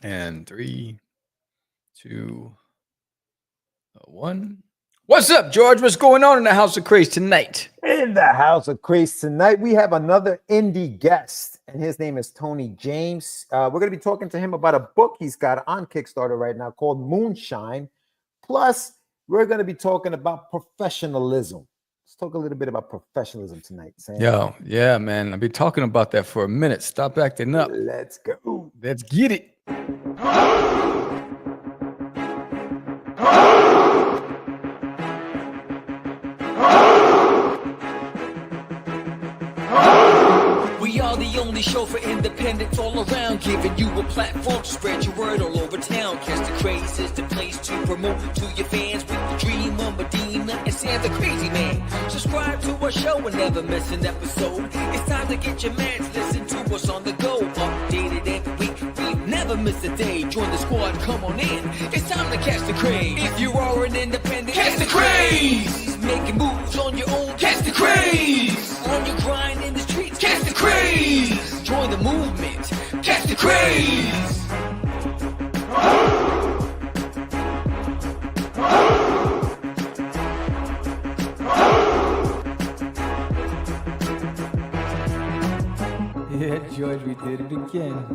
And 3, 2, 1. What's up, George? What's going on in the House of Craze tonight? In the House of Craze tonight, we have another indie guest, and his name is Tony James. We're going to be talking to him about a book he's got on Kickstarter right now called Moonshine. Plus, we're going to be talking about professionalism. Let's talk a little bit about professionalism tonight, Sam. Yeah, man. I've been talking about that for a minute. Stop acting up. Let's go. Let's get it. We are the only show for independents all around, giving you a platform to spread your word all over town. Catch the Craze is the place to promote to your fans with the dream of Medina and Sam the Crazy Man. Subscribe to our show and never miss an episode. It's time to get your mans, listen to us on the go. Updated every week, we never miss a day. Join the squad, come on in. It's time to catch the Craze. If you are an independent, catch the Craze. Making moves on your own, catch the Craze. On your grind in the streets, catch the Craze. Join the movement, catch the Craze. Yeah, George, we did it again.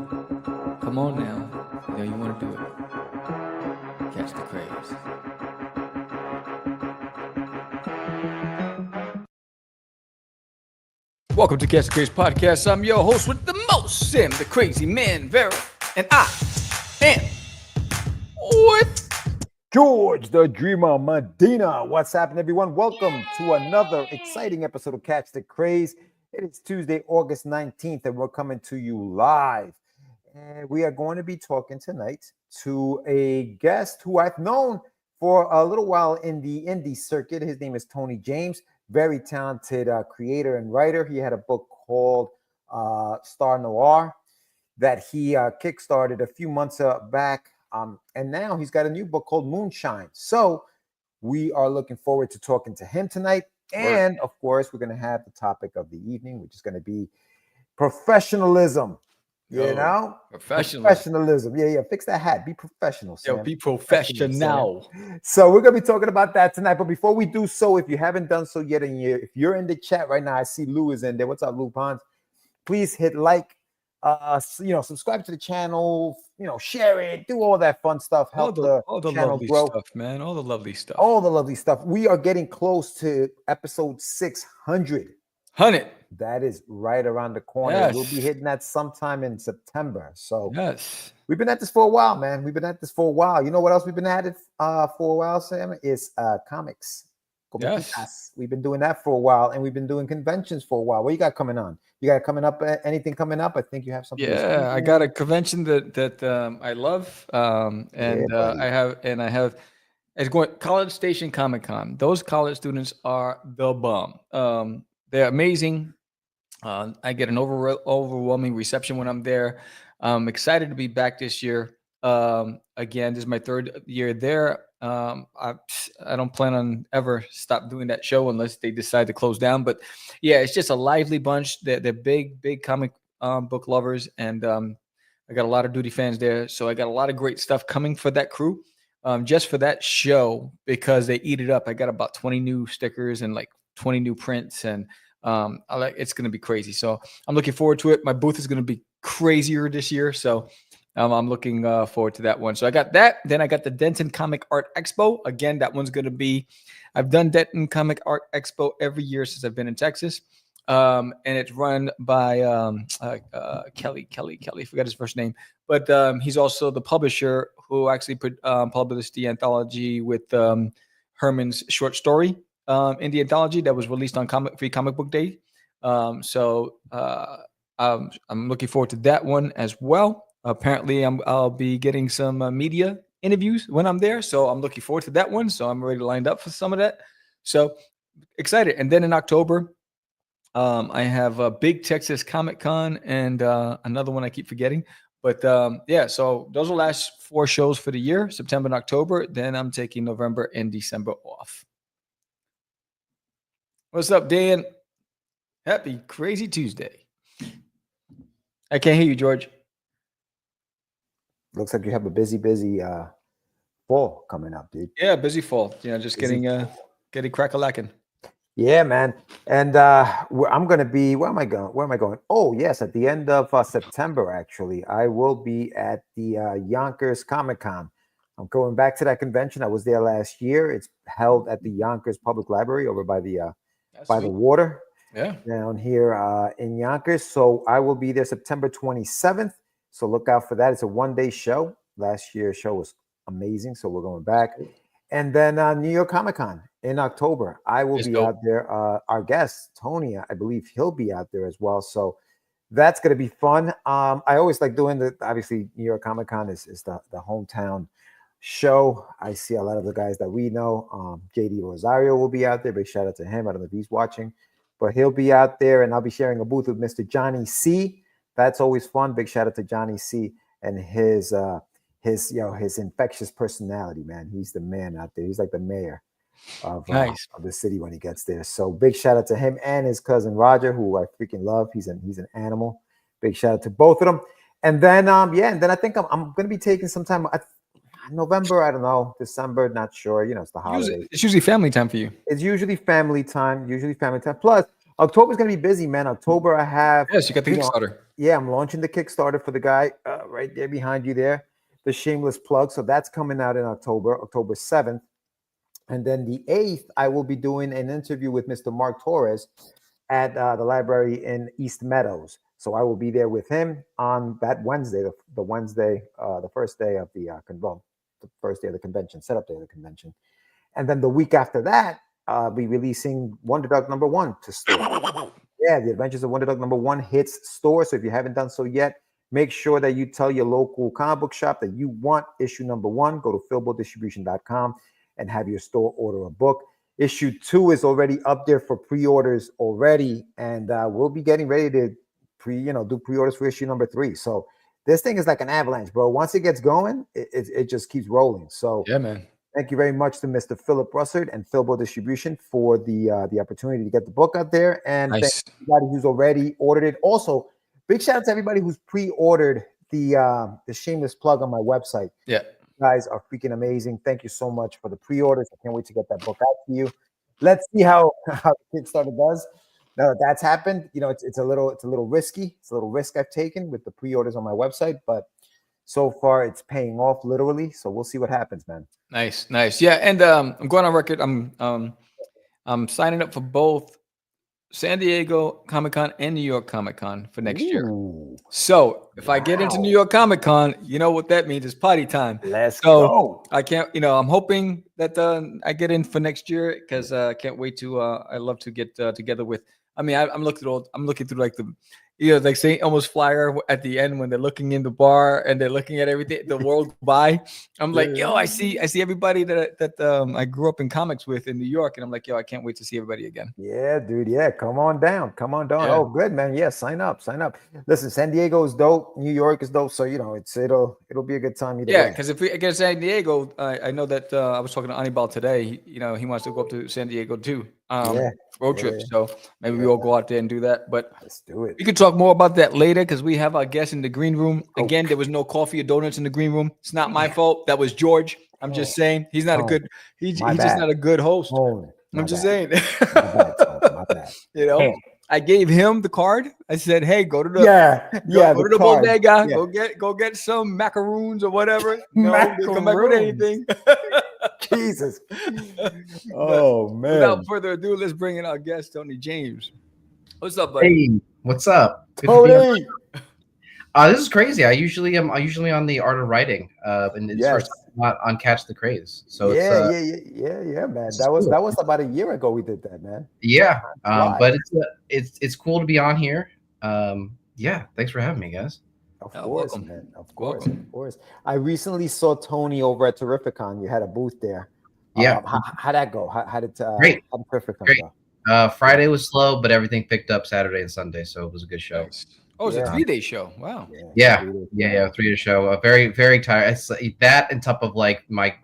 Come on now. You know you want to do it. Catch the Craze. Welcome to Catch the Craze Podcast. I'm your host with the most, Sam the Crazy Man, Vera, and I am with George the Dreamer Medina. What's happening, everyone? Welcome to another exciting episode of Catch the Craze. It is Tuesday, August 19th, and we're coming to you live. And we are going to be talking tonight to a guest who I've known for a little while in the indie circuit. His name is Tony James, very talented creator and writer. He had a book called Star Noir that he kickstarted a few months back. And now he's got a new book called Moonshine. So we are looking forward to talking to him tonight. And of course, we're going to have the topic of the evening, which is going to be professionalism. You know, professionalism. Yeah. Fix that hat. Be professional. Sam. Yo, be professional. So we're going to be talking about that tonight. But before we do so, if you haven't done so yet, and if you're in the chat right now, I see Lou is in there. What's up, Lou Pons? Please hit like. Subscribe to the channel, share it, do all that fun stuff, help the channel lovely grow. Stuff, man. All the lovely stuff. All the lovely stuff. We are getting close to episode 600. 100. That is right around the corner. Yes. We'll be hitting that sometime in September. So yes, we've been at this for a while, man. We've been at this for a while. You know what else we've been at it for a while, Sam? Is comics. Yes. We've been doing that for a while, and we've been doing conventions for a while. What you got coming on? You got coming up? Anything coming up? I think you have something. Yeah, I got a convention that I love, I have. It's going College Station Comic Con. Those college students are the bomb. They're amazing. I get an overwhelming reception when I'm there. I'm excited to be back this year. Again, this is my third year there. I don't plan on ever stop doing that show unless they decide to close down. But yeah, it's just a lively bunch. They're big comic book lovers, and I got a lot of Duty fans there. So I got a lot of great stuff coming for that crew, just for that show, because they eat it up. I got about 20 new stickers and like 20 new prints, and it's going to be crazy. So I'm looking forward to it. My booth is going to be crazier this year. So I'm looking forward to that one. So I got that. Then I got the Denton Comic Art Expo. Again, that one's going to be, I've done Denton Comic Art Expo every year since I've been in Texas. And it's run by Kelly, I forgot his first name. But he's also the publisher who actually published the anthology with Herman's short story in the anthology that was released on Free Comic Book Day. So I'm looking forward to that one as well. Apparently, I'll be getting some media interviews when I'm there, so I'm looking forward to that one. So I'm already lined up for some of that. So excited. And then in October, I have a Big Texas Comic Con and another one I keep forgetting. But yeah, so those are the last 4 shows for the year, September and October. Then I'm taking November and December off. What's up, Dan? Happy Crazy Tuesday. I can't hear you, George. looks like you have a busy fall coming up, dude. Yeah, busy fall. Just getting crack-a-lacking. Yeah, man. And I'm gonna be. Where am I going? Where am I going? Oh, yes, at the end of September, actually, I will be at the Yonkers Comic Con. I'm going back to that convention. I was there last year. It's held at the Yonkers Public Library over by the water. Yeah. Down here in Yonkers. So I will be there September 27th. So look out for that. It's a one-day show. Last year's show was amazing. So we're going back. And then New York Comic Con in October. I will be out there. Our guest, Tony, I believe he'll be out there as well. So that's going to be fun. I always like doing obviously New York Comic Con is the hometown show. I see a lot of the guys that we know. JD Rosario will be out there. Big shout out to him. I don't know if he's watching, but he'll be out there, and I'll be sharing a booth with Mr. Johnny C. That's always fun. Big shout out to Johnny C. and his infectious personality, man. He's the man out there. He's like the mayor of the city when he gets there. So big shout out to him and his cousin Roger, who I freaking love. He's an animal. Big shout out to both of them. And then and then I think I'm gonna be taking some time. November, I don't know. December, not sure. It's the holidays. It's usually family time for you. It's usually family time. Plus, October's gonna be busy, man. October, I have. Yes, you got the Kickstarter. Yeah, I'm launching the Kickstarter for the guy right there behind you there. The shameless plug. So that's coming out in October 7th. And then the 8th, I will be doing an interview with Mr. Mark Torres at the library in East Meadows. So I will be there with him on that Wednesday, the Wednesday, the first day of the first day of the convention, setup day of the convention. And then the week after that, I'll be releasing Wonder Dog #1 to store. Yeah, The Adventures of Wonder Dog #1 hits store. So if you haven't done so yet, make sure that you tell your local comic book shop that you want issue #1. Go to philbodistribution.com and have your store order a book. Issue 2 is already up there for pre-orders already, and we'll be getting ready to do pre-orders for issue #3. So this thing is like an avalanche, bro. Once it gets going, it just keeps rolling. So yeah, man. Thank you very much to Mr. Philip Russard and Philbo Distribution for the opportunity to get the book out there, and nice. Thank everybody who's already ordered it. Also, big shout out to everybody who's pre-ordered the shameless plug on my website. Yeah. You guys are freaking amazing. Thank you so much for the pre-orders. I can't wait to get that book out to you. Let's see how the Kickstarter does. Now that that's happened, it's a little risky. It's a little risk I've taken with the pre-orders on my website, but so far it's paying off literally. So we'll see what happens, man. Nice. Yeah, and I'm going on record. I'm signing up for both San Diego Comic-Con and New York Comic-Con for next year. So if I get into New York Comic-Con, you know what that means. It's party time. Let's go. I can't, I'm hoping that I get in for next year because I can't wait to, I love to get together with, I'm looking through like the, like St. Elmo's flyer at the end when they're looking in the bar and they're looking at everything, the world by. I'm like, I see everybody that I grew up in comics with in New York, and I'm like, I can't wait to see everybody again. Yeah, dude. Yeah, come on down. Yeah. Oh, good, man. Yeah, sign up. Listen, San Diego is dope. New York is dope. So it'll be a good time either way. Because if we get San Diego, I know that I was talking to Anibal today. He wants to go up to San Diego too. Road trip. So maybe we all go out there and do that. But let's do it. We could talk more about that later because we have our guest in the green room. Again, there was no coffee or donuts in the green room. It's not my fault. That was George. I'm just saying he's not a good. He's just not a good host. I'm just saying. My bad. I gave him the card. I said, "Hey, go to the go to the bodega. Yeah. Go get some macaroons or whatever. Come back with anything." Jesus. Oh man. Without further ado, let's bring in our guest, Tony James. What's up, buddy? Hey, what's up? Tony. This is crazy. I usually am on the art of writing, and it's first not on Catch the Craze. So yeah, man. That was about a year ago we did that, man. Yeah, but it's cool to be on here. Yeah, than's for having me, guys. Of course, man. Of course. I recently saw Tony over at Terrificon. You had a booth there. Yeah. How'd that go? How did Great. How did Terrificon go? Friday was slow, but everything picked up Saturday and Sunday, so it was a good show. Nice. Oh, it's a 3-day show. Wow. Yeah, 3-day show. Very, very tired. It's that on top of like my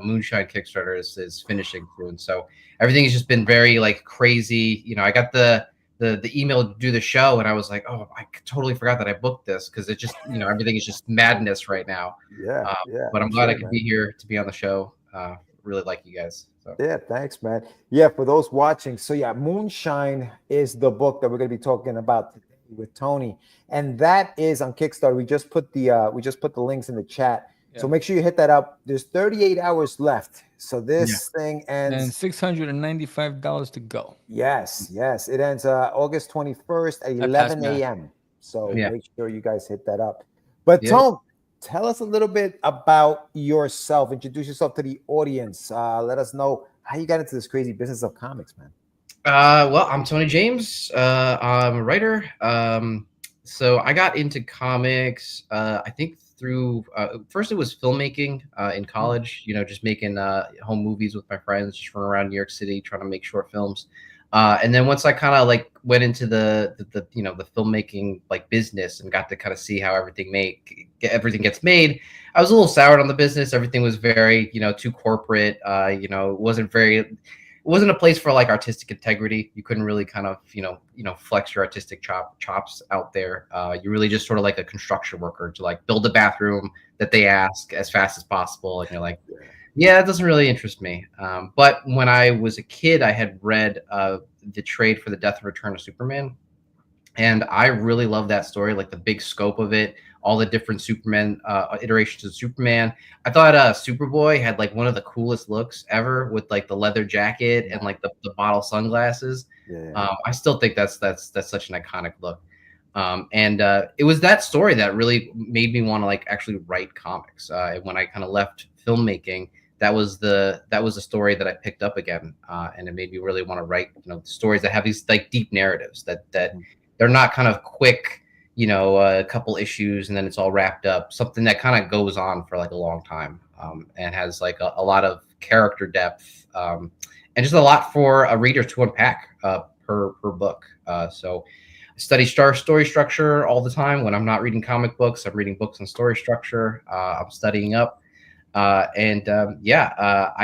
Moonshine Kickstarter is finishing soon, so everything has just been very like crazy. I got the the email to do the show, and I was like, oh, I totally forgot that I booked this, because it just, everything is just madness right now. Yeah, yeah. But I'm glad I could be here to be on the show. Really like you guys. So. Yeah, thanks, man. Yeah, for those watching, so yeah, Moonshine is the book that we're going to be talking about today with Tony, and that is on Kickstarter. We just put the links in the chat. So make sure you hit that up. There's 38 hours left. So this thing ends. And $695 to go. Yes. It ends August 21st at 11 a.m. So make sure you guys hit that up. But Tone, tell us a little bit about yourself. Introduce yourself to the audience. Let us know how you got into this crazy business of comics, man. Well, I'm Tony James. I'm a writer. So I got into comics, I think through, first it was filmmaking in college, just making home movies with my friends, just running around New York City, trying to make short films. And then once I kind of like went into the filmmaking like business and got to kind of see how everything gets made, I was a little soured on the business. Everything was very, too corporate. It wasn't a place for like artistic integrity. You couldn't really kind of, flex your artistic chops out there. You're really just sort of like a construction worker to like build a bathroom that they ask as fast as possible. And you're like, yeah, it doesn't really interest me. But when I was a kid, I had read the trade for the Death and Return of Superman. And I really love that story, like the big scope of it, all the different Superman iterations of Superman. I thought Superboy had like one of the coolest looks ever with like the leather jacket and like the bottle sunglasses. I still think that's such an iconic look. And it was that story that really made me want to like actually write comics. When I kind of left filmmaking, that was the story that I picked up again, and it made me really want to write stories that have these like deep narratives that they're not kind of quick, a couple issues and then it's all wrapped up. Something that kind of goes on for like a long time, and has like a lot of character depth, and just a lot for a reader to unpack per book. So I study story structure all the time. When I'm not reading comic books, I'm reading books on story structure. I'm studying up. I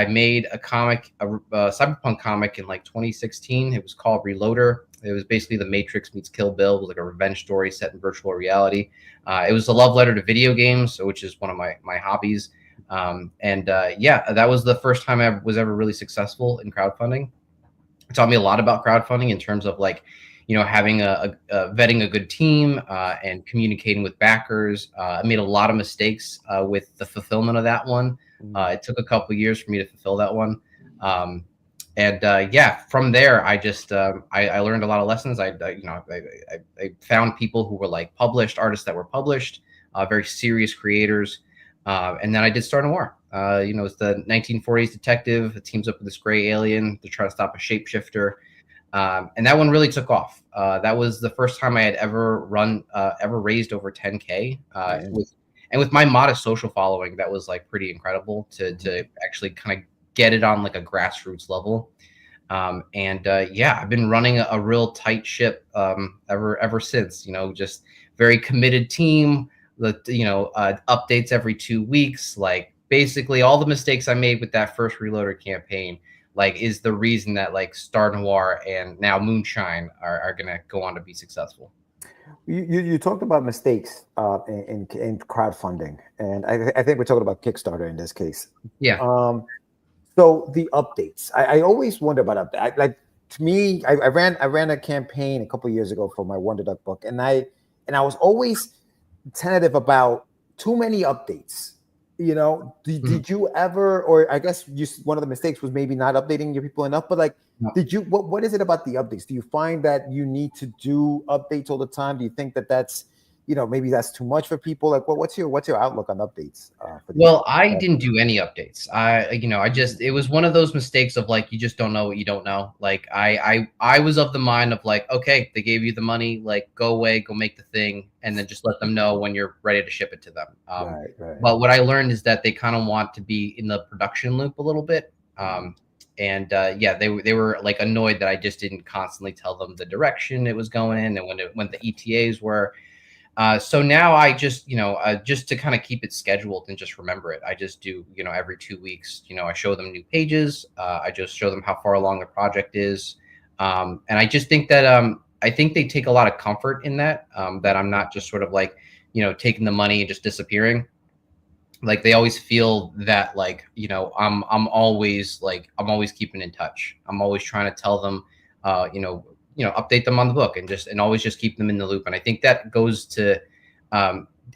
made a comic, a cyberpunk comic in like 2016. It was called Reloader. It was basically The Matrix meets Kill Bill. It was like a revenge story set in virtual reality. It was a love letter to video games, which is one of my hobbies. That was the first time I was ever really successful in crowdfunding. It taught me a lot about crowdfunding in terms of like, having vetting a good team and communicating with backers. I made a lot of mistakes with the fulfillment of that one. It took a couple of years for me to fulfill that one. From there, I just I learned a lot of lessons. I found people who were like published artists that were published, very serious creators, and then I did Star Noir. It's the 1940s detective that teams up with this gray alien to try to stop a shapeshifter. And that one really took off. That was the first time I had ever raised over 10K. With my modest social following, that was like pretty incredible to actually kind of get it on like a grassroots level. I've been running a real tight ship ever since. Just very committed team. Updates every 2 weeks. Like basically all the mistakes I made with that first Reloader campaign, like is the reason that like Star Noir and now Moonshine are gonna go on to be successful. You talked about mistakes in crowdfunding, and I think we're talking about Kickstarter in this case. Yeah. So the updates, I always wonder about updates. Like to me, I ran a campaign a couple of years ago for my Wonder Duck book, and I was always tentative about too many updates. Did you ever, or I guess one of the mistakes was maybe not updating your people enough, but like, no. Did you, what is it about the updates? Do you find that you need to do updates all the time? Do you think that that's, maybe that's too much for people? Like, what's your outlook on updates? Well, I didn't do any updates. It was one of those mistakes of like, you just don't know what you don't know. Like I was of the mind of like, okay, they gave you the money, like go away, go make the thing. And then just let them know when you're ready to ship it to them. Right. But what I learned is that they kind of want to be in the production loop a little bit. They were like annoyed that I just didn't constantly tell them the direction it was going in and when the ETAs were. So now I just, just to kind of keep it scheduled and just remember it, I just do, every 2 weeks, I show them new pages. I just show them how far along the project is. And I just think that, I think they take a lot of comfort in that, that I'm not just sort of like, taking the money and just disappearing. Like they always feel that like, I'm always keeping in touch. I'm always trying to tell them, update them on the book and always just keep them in the loop. And I think that goes to,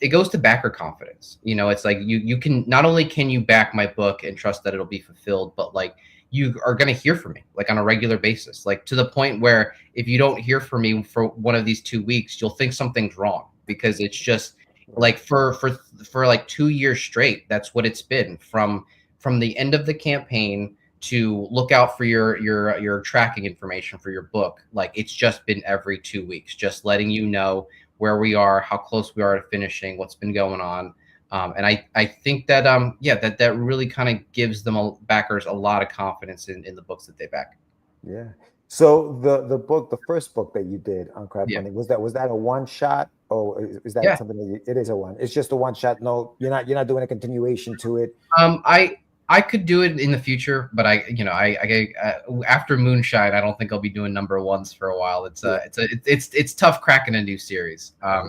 it goes to backer confidence. It's like you can, not only can you back my book and trust that it'll be fulfilled, but like you are going to hear from me like on a regular basis, like to the point where if you don't hear from me for one of these 2 weeks, you'll think something's wrong, because it's just like for like 2 years straight, that's what it's been from the end of the campaign to look out for your tracking information for your book. Like it's just been every 2 weeks, just letting you know where we are, how close we are to finishing, what's been going on. And I think that that really kind of gives them backers a lot of confidence in the books that they back. Yeah. So the first book that you did on crowdfunding, was that a one shot? Or is that something that it is a one? It's just a one shot. No, you're not doing a continuation to it. I could do it in the future, but I after Moonshine, I don't think I'll be doing number ones for a while. It's tough cracking a new series. That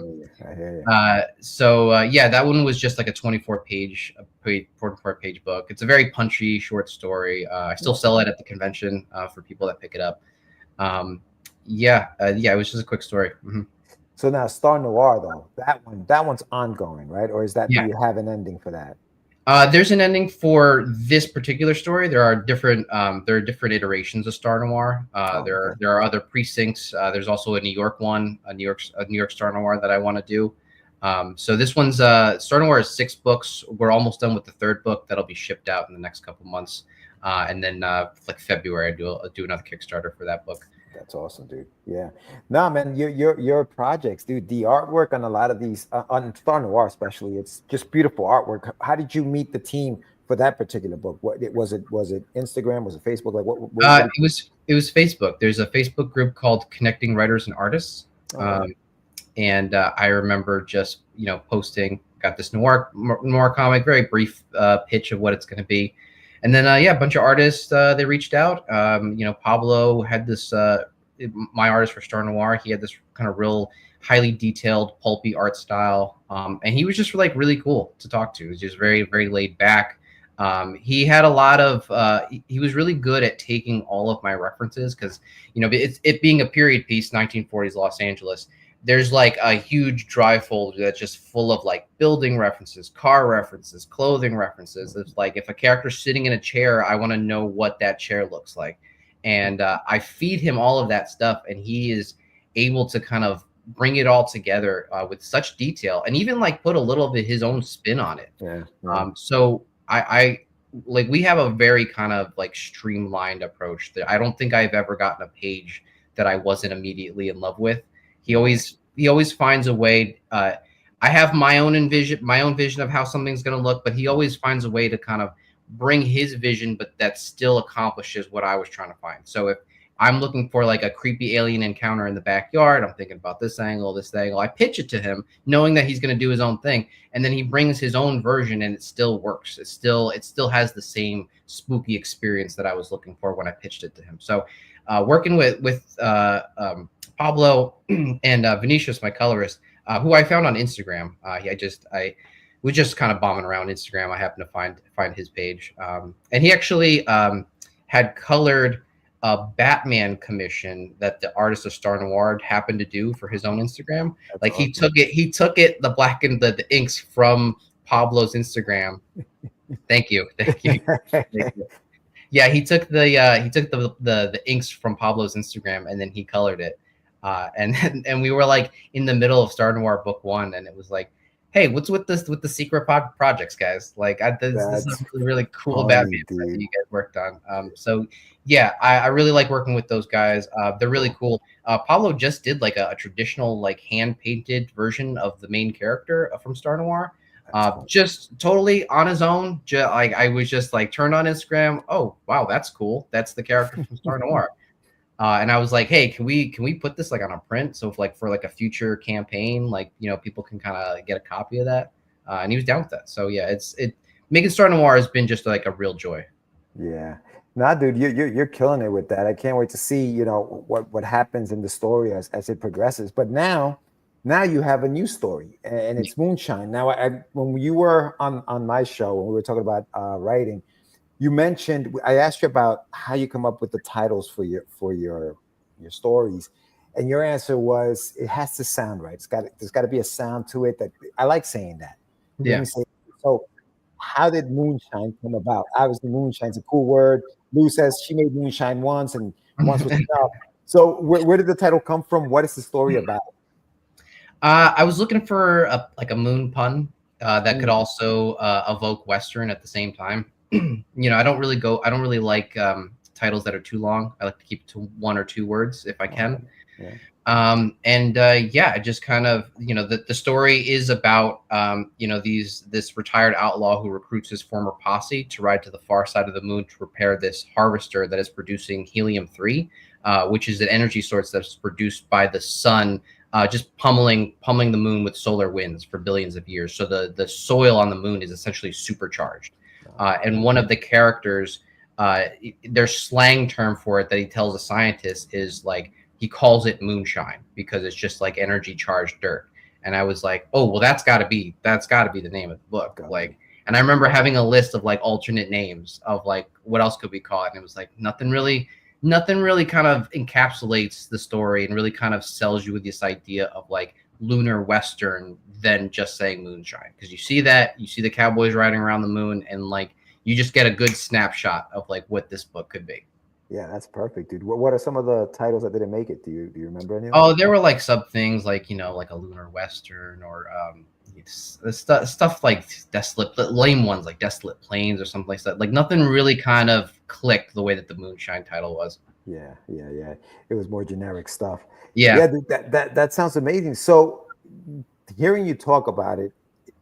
one was just like a 24 page book. It's a very punchy short story. I still sell it at the convention for people that pick it up. It was just a quick story. Mm-hmm. So now Star Noir, though, that one's ongoing, right? Or is that, do you have an ending for that? There's an ending for this particular story. There are different iterations of Star Noir. There are other precincts. There's also a New York one, a New York Star Noir that I want to do. So this one's Star Noir is 6 books. We're almost done with the 3rd book that'll be shipped out in the next couple months. And then like February, I'll do another Kickstarter for that book. That's awesome, dude. Yeah. Nah, man, your projects, dude, the artwork on a lot of these, on Star Noir especially, it's just beautiful artwork. How did you meet the team for that particular book? What was it Instagram? Was it Facebook? Like what it was Facebook. There's a Facebook group called Connecting Writers and Artists. And I remember just, posting, got this noir comic, very brief pitch of what it's going to be. And then, a bunch of artists, they reached out. Pablo had this, my artist for Star Noir, he had this kind of real highly detailed, pulpy art style. And he was just like really cool to talk to. He was just very, very laid back. He had a lot of, he was really good at taking all of my references because, it being a period piece, 1940s Los Angeles, there's like a huge dry folder that's just full of like building references, car references, clothing references. It's like if a character's sitting in a chair, I want to know what that chair looks like. And I feed him all of that stuff, and he is able to kind of bring it all together with such detail, and even like put a little bit his own spin on it. So I like, we have a very kind of like streamlined approach that I don't think I've ever gotten a page that I wasn't immediately in love with. He always finds a way. I have my own vision of how something's going to look, but he always finds a way to kind of bring his vision, but that still accomplishes what I was trying to find. So if I'm looking for like a creepy alien encounter in the backyard, I'm thinking about this angle, I pitch it to him knowing that he's going to do his own thing. And then he brings his own version and it still works. It still has the same spooky experience that I was looking for when I pitched it to him. So working with Pablo and Vinicius, my colorist, who I found on Instagram. We just kind of bombing around Instagram. I happened to find his page, and he actually had colored a Batman commission that the artist of Star Noir happened to do for his own Instagram. That's like awesome. He took it, the black and the inks from Pablo's Instagram. Thank you. Thank you. Yeah, he took the inks from Pablo's Instagram and then he colored it. And we were like in the middle of Star Noir book 1, and it was like, hey, what's with the secret projects, guys? Like, this is a really cool Batman that you guys worked on. So yeah, I really like working with those guys. They're really cool. Pablo just did like a traditional like hand painted version of the main character from Star Noir. Just totally on his own. I was just like turned on Instagram. Oh wow, that's cool. That's the character from Star Noir. And I was like, hey, can we put this like on a print? So if like for like a future campaign, like, people can kind of get a copy of that. And he was down with that. So yeah, making Star Noir has been just like a real joy. Yeah. Nah, dude, you're killing it with that. I can't wait to see, what happens in the story as it progresses. But now you have a new story, and Yeah. it's Moonshine. Now, when you were on my show, when we were talking about writing, you mentioned, I asked you about how you come up with the titles for your stories, and your answer was it has to sound right. There's got to be a sound to it. That I like saying that. Let Yeah. me say so. How did Moonshine come about? Obviously, Moonshine's a cool word. Lou says she made Moonshine once, and once was enough. So, where did the title come from? What is the story about? I was looking for a moon pun that could Mm, also evoke Western at the same time. I don't really like titles that are too long. I like to keep it to one or two words if I okay. can. Yeah. Yeah, just kind of, the story is about, this retired outlaw who recruits his former posse to ride to the far side of the moon to repair this harvester that is producing helium-3, which is an energy source that's produced by the sun, just pummeling the moon with solar winds for billions of years. So the soil on the moon is essentially supercharged. And one of the characters, their slang term for it that he tells a scientist is like, he calls it moonshine because it's just like energy charged dirt. And I was like, oh, well, that's got to be the name of the book. Like, and I remember having a list of like alternate names of like what else could we call it, and it was like nothing really kind of encapsulates the story and really kind of sells you with this idea of like lunar Western than just saying moonshine, because you see the cowboys riding around the moon, and like you just get a good snapshot of like what this book could be. Yeah, that's perfect, dude. What are some of the titles that didn't make it? Do you remember any of them? Oh, there were like sub things like, like a lunar Western, or stuff like desolate, lame ones like Desolate Plains or something like that. Like nothing really kind of clicked the way that the Moonshine title was. Yeah. It was more generic stuff. Yeah. Yeah, dude, that sounds amazing. So, hearing you talk about it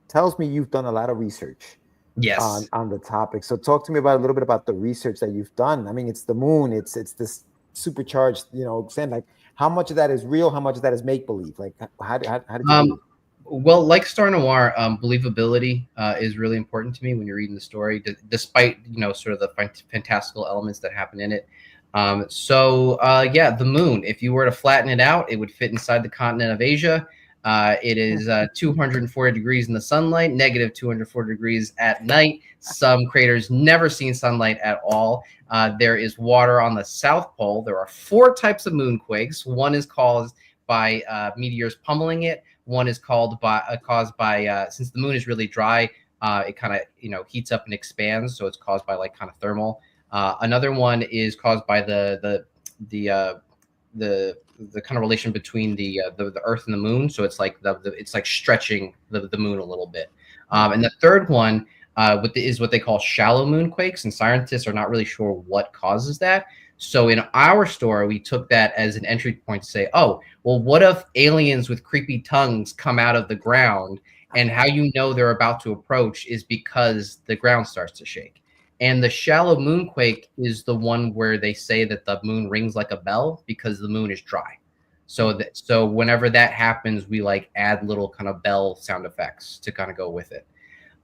tells me you've done a lot of research Yes. on the topic. So talk to me about a little bit about the research that you've done. I mean, it's the moon, it's this supercharged, extent. Like, how much of that is real? How much of that is make believe? Like, how did you do it? Well, like Star Noir, believability is really important to me when you're reading the story, despite sort of the fantastical elements that happen in it. Yeah, the moon. If you were to flatten it out, it would fit inside the continent of Asia. It is 240 degrees in the sunlight, negative 240 degrees at night. Some craters never seen sunlight at all. There is water on the South Pole. There are 4 types of moonquakes. One is caused by meteors pummeling it. One is caused by since the moon is really dry, it kind of heats up and expands, so it's caused by like kind of thermal. Another one is caused by the kind of relation between the Earth and the moon, so it's like it's like stretching the moon a little bit. And the third one is what they call shallow moonquakes, and scientists are not really sure what causes that. So in our story, we took that as an entry point to say, oh, well, what if aliens with creepy tongues come out of the ground, and how you know they're about to approach is because the ground starts to shake. And the shallow moonquake is the one where they say that the moon rings like a bell because the moon is dry. So whenever that happens, we like add little kind of bell sound effects to kind of go with it.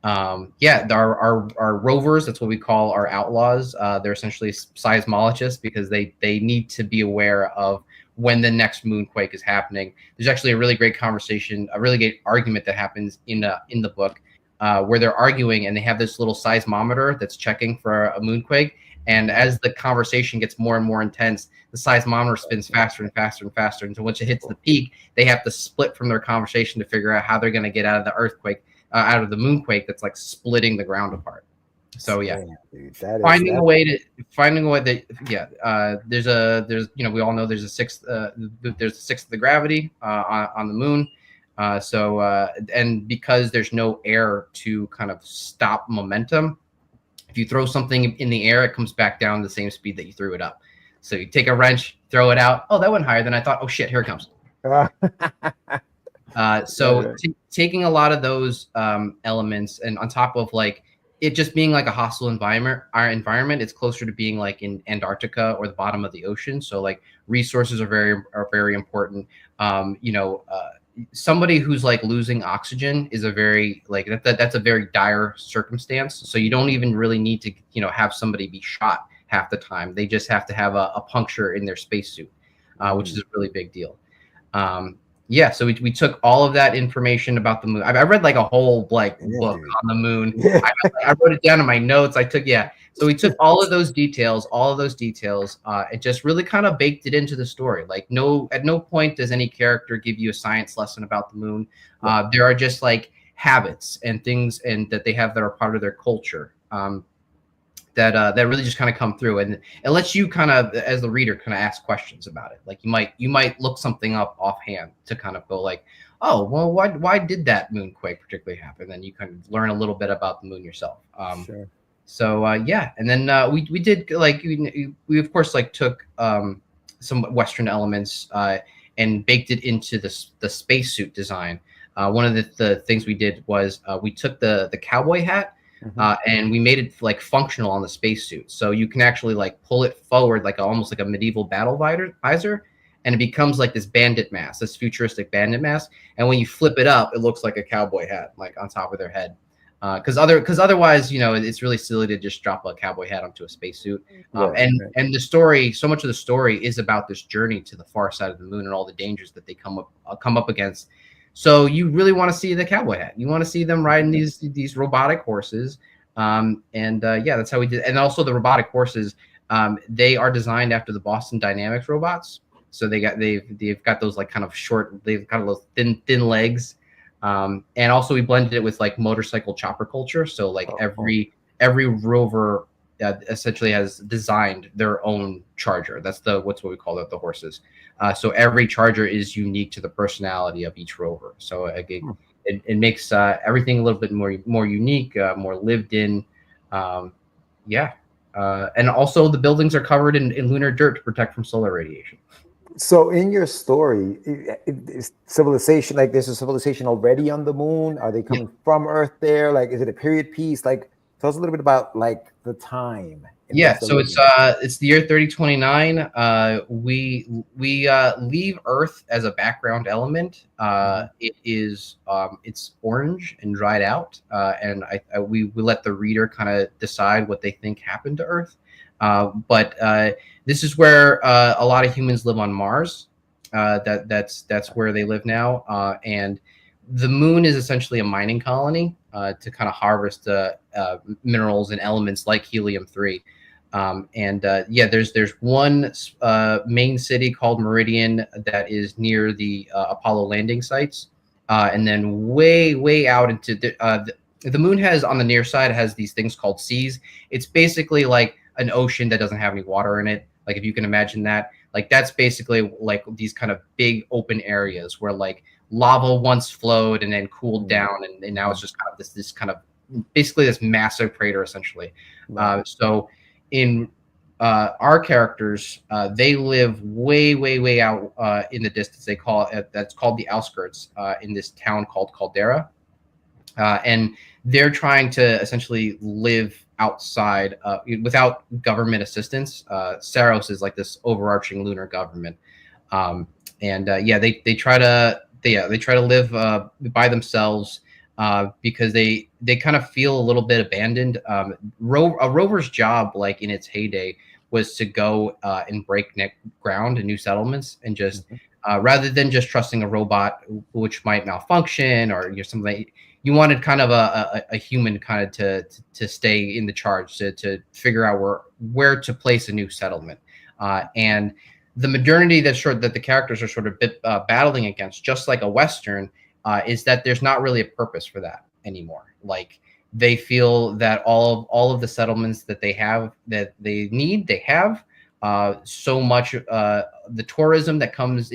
Our rovers, that's what we call our outlaws. They're essentially seismologists because they need to be aware of when the next moonquake is happening. There's actually a really great conversation, a really great argument that happens in the book where they're arguing, and they have this little seismometer that's checking for a moonquake. And as the conversation gets more and more intense, the seismometer spins faster and faster and faster until once it hits the peak, they have to split from their conversation to figure out how they're going to get out of the earthquake. Out of the moonquake that's like splitting the ground apart. So yeah, dude, finding a way that there's we all know there's a sixth of the gravity on the moon. And because there's no air to kind of stop momentum, if you throw something in the air, it comes back down the same speed that you threw it up. So you take a wrench, throw it out. Oh, that went higher than I thought. Oh shit, here it comes. Taking a lot of those elements, and on top of like it just being like a hostile environment, it's closer to being like in Antarctica or the bottom of the ocean. So like resources are very important. somebody who's like losing oxygen is a very like that's a very dire circumstance. So you don't even really need to, you know, have somebody be shot half the time. They just have to have a puncture in their spacesuit, which is a really big deal. Yeah, so we took all of that information about the moon. I read like a whole like book on the moon. Yeah. I wrote it down in my notes. So we took all of those details, it just really kind of baked it into the story. Like at no point does any character give you a science lesson about the moon. There are just like habits and things and that they have that are part of their culture. That really just kind of come through and it lets you kind of, as the reader, kind of ask questions about it. Like you might look something up offhand to kind of go like, oh, well, why did that moonquake particularly happen? Then you kind of learn a little bit about the moon yourself. Sure. So yeah, and then we did like we of course like took some Western elements and baked it into the spacesuit design. One of the things we did was we took the cowboy hat. And we made it like functional on the spacesuit, so you can actually like pull it forward like almost like a medieval battle visor, and it becomes like this bandit mask, this futuristic bandit mask. And when you flip it up, it looks like a cowboy hat, like on top of their head. Because otherwise, you know, it's really silly to just drop a cowboy hat onto a spacesuit. And the story, so much of the story is about this journey to the far side of the moon and all the dangers that they come up against. So you really want to see the cowboy hat. You want to see them riding these robotic horses. Yeah, that's how we did. And also the robotic horses, they are designed after the Boston Dynamics robots. So they've got those like kind of short, they've got those thin legs. And also we blended it with like motorcycle chopper culture. So like every rover essentially has designed their own charger. That's what we call it, the horses. So every charger is unique to the personality of each rover. So it makes everything a little bit more unique, more lived in. Yeah. And also the buildings are covered in lunar dirt to protect from solar radiation. So in your story, is civilization, like there's a civilization already on the moon? Are they coming from Earth there? Like, is it a period piece? Like, tell us a little bit about like the time. Yeah, so it's the year 3029. We leave Earth as a background element. It is it's orange and dried out, and we let the reader kind of decide what they think happened to Earth. But this is where a lot of humans live on Mars. That's where they live now, and the moon is essentially a mining colony to kind of harvest minerals and elements like helium-3. Yeah, there's one main city called Meridian that is near the Apollo landing sites, and then way out into the moon has on the near side has these things called seas. It's basically like an ocean that doesn't have any water in it. Like if you can imagine that, like that's basically like these kind of big open areas where like lava once flowed and then cooled down, and now it's just kind of this kind of basically this massive crater essentially. So in our characters, they live way out in the distance. They call it that's called the outskirts in this town called Caldera, and they're trying to essentially live outside without government assistance. Saros is like this overarching lunar government, yeah, they try to live by themselves. Because they kind of feel a little bit abandoned. A rover's job, like in its heyday, was to go and break ground in new settlements, and just rather than just trusting a robot which might malfunction or something. You wanted kind of a human kind of to stay in the charge to figure out where to place a new settlement, and the modernity that the characters are sort of battling against, just like a Western. Is that there's not really a purpose for that anymore. Like they feel that all of the settlements that they have that they have so much the tourism that comes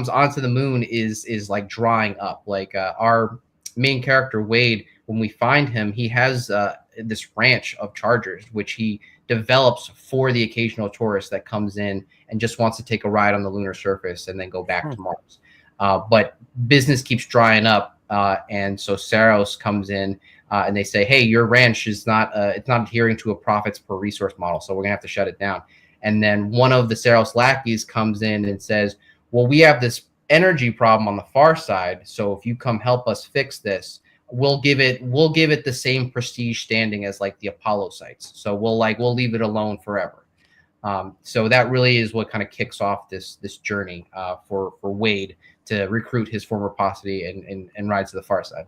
onto the moon is like drying up. Like our main character Wade, when we find him, he has this ranch of chargers which he develops for the occasional tourist that comes in and just wants to take a ride on the lunar surface and then go back to Mars. But business keeps drying up, and so Saros comes in and they say, "Hey, your ranch is it's not adhering to a profits per resource model, so we're gonna have to shut it down." And then one of the Saros lackeys comes in and says, "Well, we have this energy problem on the far side. So if you come help us fix this, we'll give it the same prestige standing as like the Apollo sites. So we'll leave it alone forever. So that really is what kind of kicks off this journey for Wade to recruit his former posse and ride to the far side.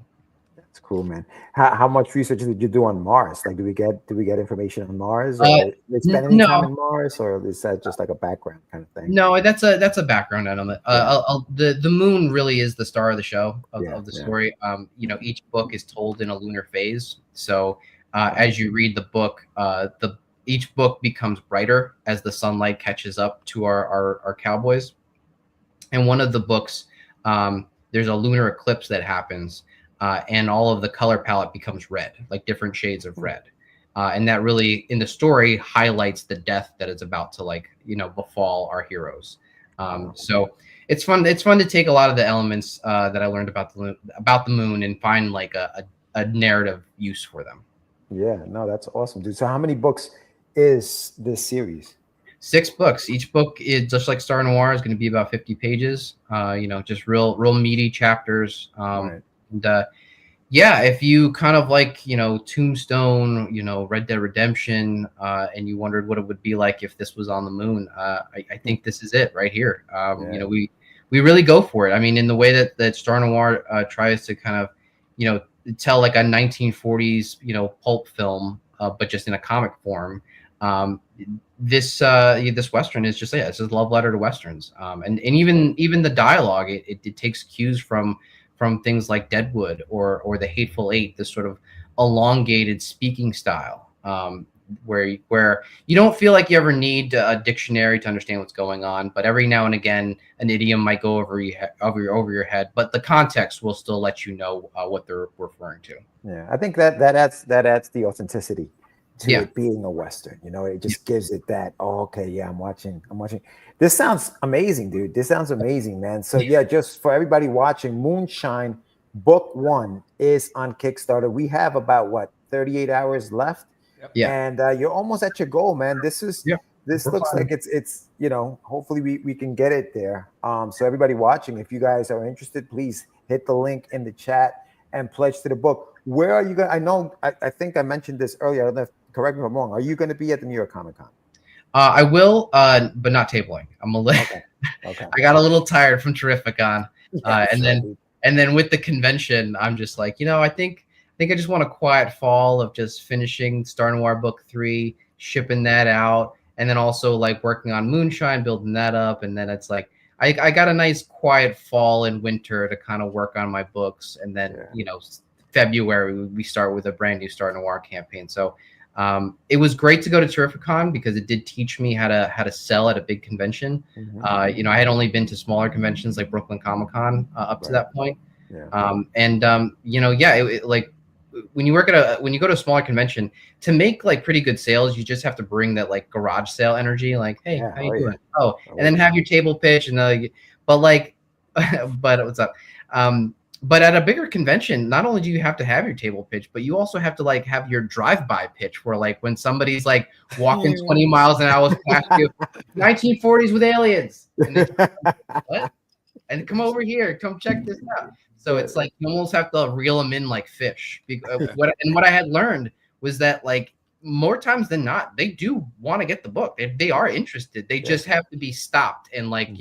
That's cool, man. How much research did you do on Mars? Like, do we get information on Mars, or they spend any time in Mars, or is that just like a background kind of thing? No, that's a background element. The moon really is the star of the show of the story. Each book is told in a lunar phase. So as you read the book, each book becomes brighter as the sunlight catches up to our cowboys. And one of the books, there's a lunar eclipse that happens. And all of the color palette becomes red, like different shades of red. And that really, in the story, highlights the death that is about to befall our heroes. So it's fun. It's fun to take a lot of the elements that I learned about the moon and find like a narrative use for them. Yeah, no, that's awesome, dude. So how many books is this series? 6 books. Each book is just like Star Noir is going to be about 50 pages. Just real meaty chapters. Right. And if you kind of like, Tombstone, Red Dead Redemption, and you wondered what it would be like if this was on the moon, I think this is it right here. We really go for it. I mean, in the way that Star Noir tries to kind of, tell like a 1940s, pulp film, but just in a comic form. This Western is just, it's a love letter to Westerns. And even the dialogue, it takes cues from things like Deadwood or The Hateful Eight, this sort of elongated speaking style, where you don't feel like you ever need a dictionary to understand what's going on, but every now and again an idiom might go over your head, but the context will still let you know what they're referring to. Yeah, I think that adds the authenticity to it being a Western. It just gives it that, I'm watching. This sounds amazing, dude. This sounds amazing, man. So just for everybody watching, Moonshine Book 1 is on Kickstarter. We have about 38 hours left. Yeah. And you're almost at your goal, man. This looks like it's hopefully we can get it there. So everybody watching, if you guys are interested, please hit the link in the chat and pledge to the book. Where are you going? I think I mentioned this earlier. I don't know if, correct me if I'm wrong. Are you going to be at the New York Comic Con? I will, but not tabling. I'm a little. Okay. I got a little tired from Terrificon, and then with the convention, I'm just like, I think I just want a quiet fall of just finishing Star Noir Book 3, shipping that out, and then also like working on Moonshine, building that up, and then it's like I got a nice quiet fall and winter to kind of work on my books, and then February we start with a brand new Star Noir campaign. So. It was great to go to Terrificon because it did teach me how to sell at a big convention. Mm-hmm. I had only been to smaller conventions like Brooklyn Comic Con up to that point. Like when you go to a smaller convention, to make like pretty good sales, you just have to bring that like garage sale energy, like, hey, how you doing? And then have your table pitch and but what's up? But at a bigger convention, not only do you have to have your table pitch, but you also have to like have your drive-by pitch where like when somebody's like walking 20 miles an hour past you, 1940s with aliens. And what? And come over here, come check this out. So it's like you almost have to reel them in like fish. What I had learned was that like more times than not, they do want to get the book. They are interested. They just have to be stopped and like,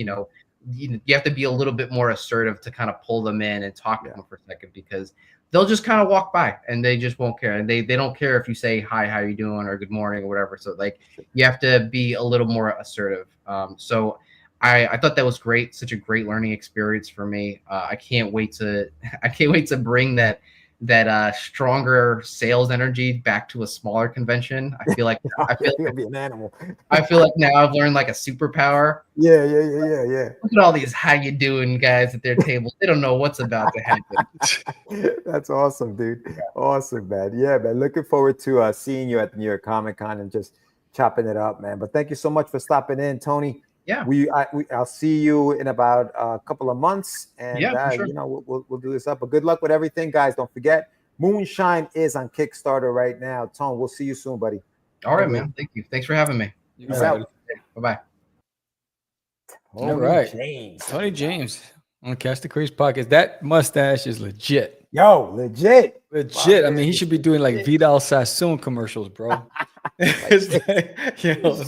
you have to be a little bit more assertive to kind of pull them in and talk to them for a second, because they'll just kind of walk by and they just won't care. And they don't care if you say, hi, how you doing? Or good morning or whatever. So like, you have to be a little more assertive. So I thought that was great. Such a great learning experience for me. I can't wait to bring that stronger sales energy back to a smaller convention. I feel like you'll be an animal. I feel like now I've learned like a superpower. Yeah. Look at all these how you doing guys at their tables. They don't know what's about to happen. That's awesome, dude. Awesome, man. Yeah, man. Looking forward to seeing you at the New York Comic Con and just chopping it up, man. But thank you so much for stopping in, Tony. Yeah, I'll see you in about a couple of months, and sure. We'll do this up. But good luck with everything, guys. Don't forget, Moonshine is on Kickstarter right now. Tone, we'll see you soon, buddy. All right, man. Thank you. Thanks for having me. Peace out. Bye-bye. All right, Tony James. On Catch the Craze podcast. That mustache is legit. Yo, legit. Legit. I mean, he should be doing like Vidal Sassoon commercials, bro. It's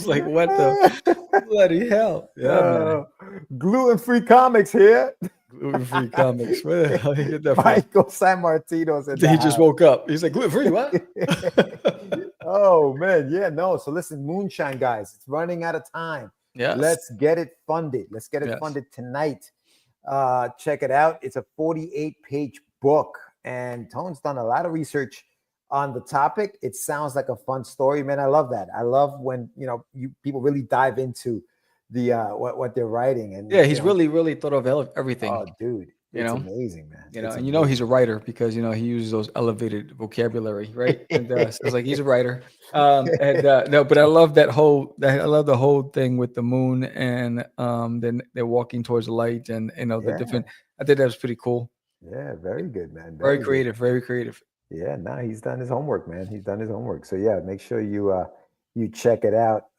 like, what the bloody hell? Yeah, man. Gluten-free comics here. Gluten-free comics. Where the hell did he get that from? Michael San Martino said He just woke up. He's like, gluten-free, what? Oh, man. Yeah, no. So listen, Moonshine, guys, it's running out of time. Yes. Let's get it funded. Let's get it funded tonight. Check it out. It's a 48-page book, and Tone's done a lot of research on the topic. It sounds like a fun story, man. I love that. I love when people really dive into the what they're writing. And he's really thought of everything. Oh, dude, it's amazing, man. And he's a writer because he uses those elevated vocabulary, right? And so it's like he's a writer. No, but I love the whole thing with the moon, and then they're walking towards the light, and the different. I think that was pretty cool. Yeah, very good, man. Very creative, very creative. Yeah, he's done his homework, man. He's done his homework. So yeah, make sure you check it out.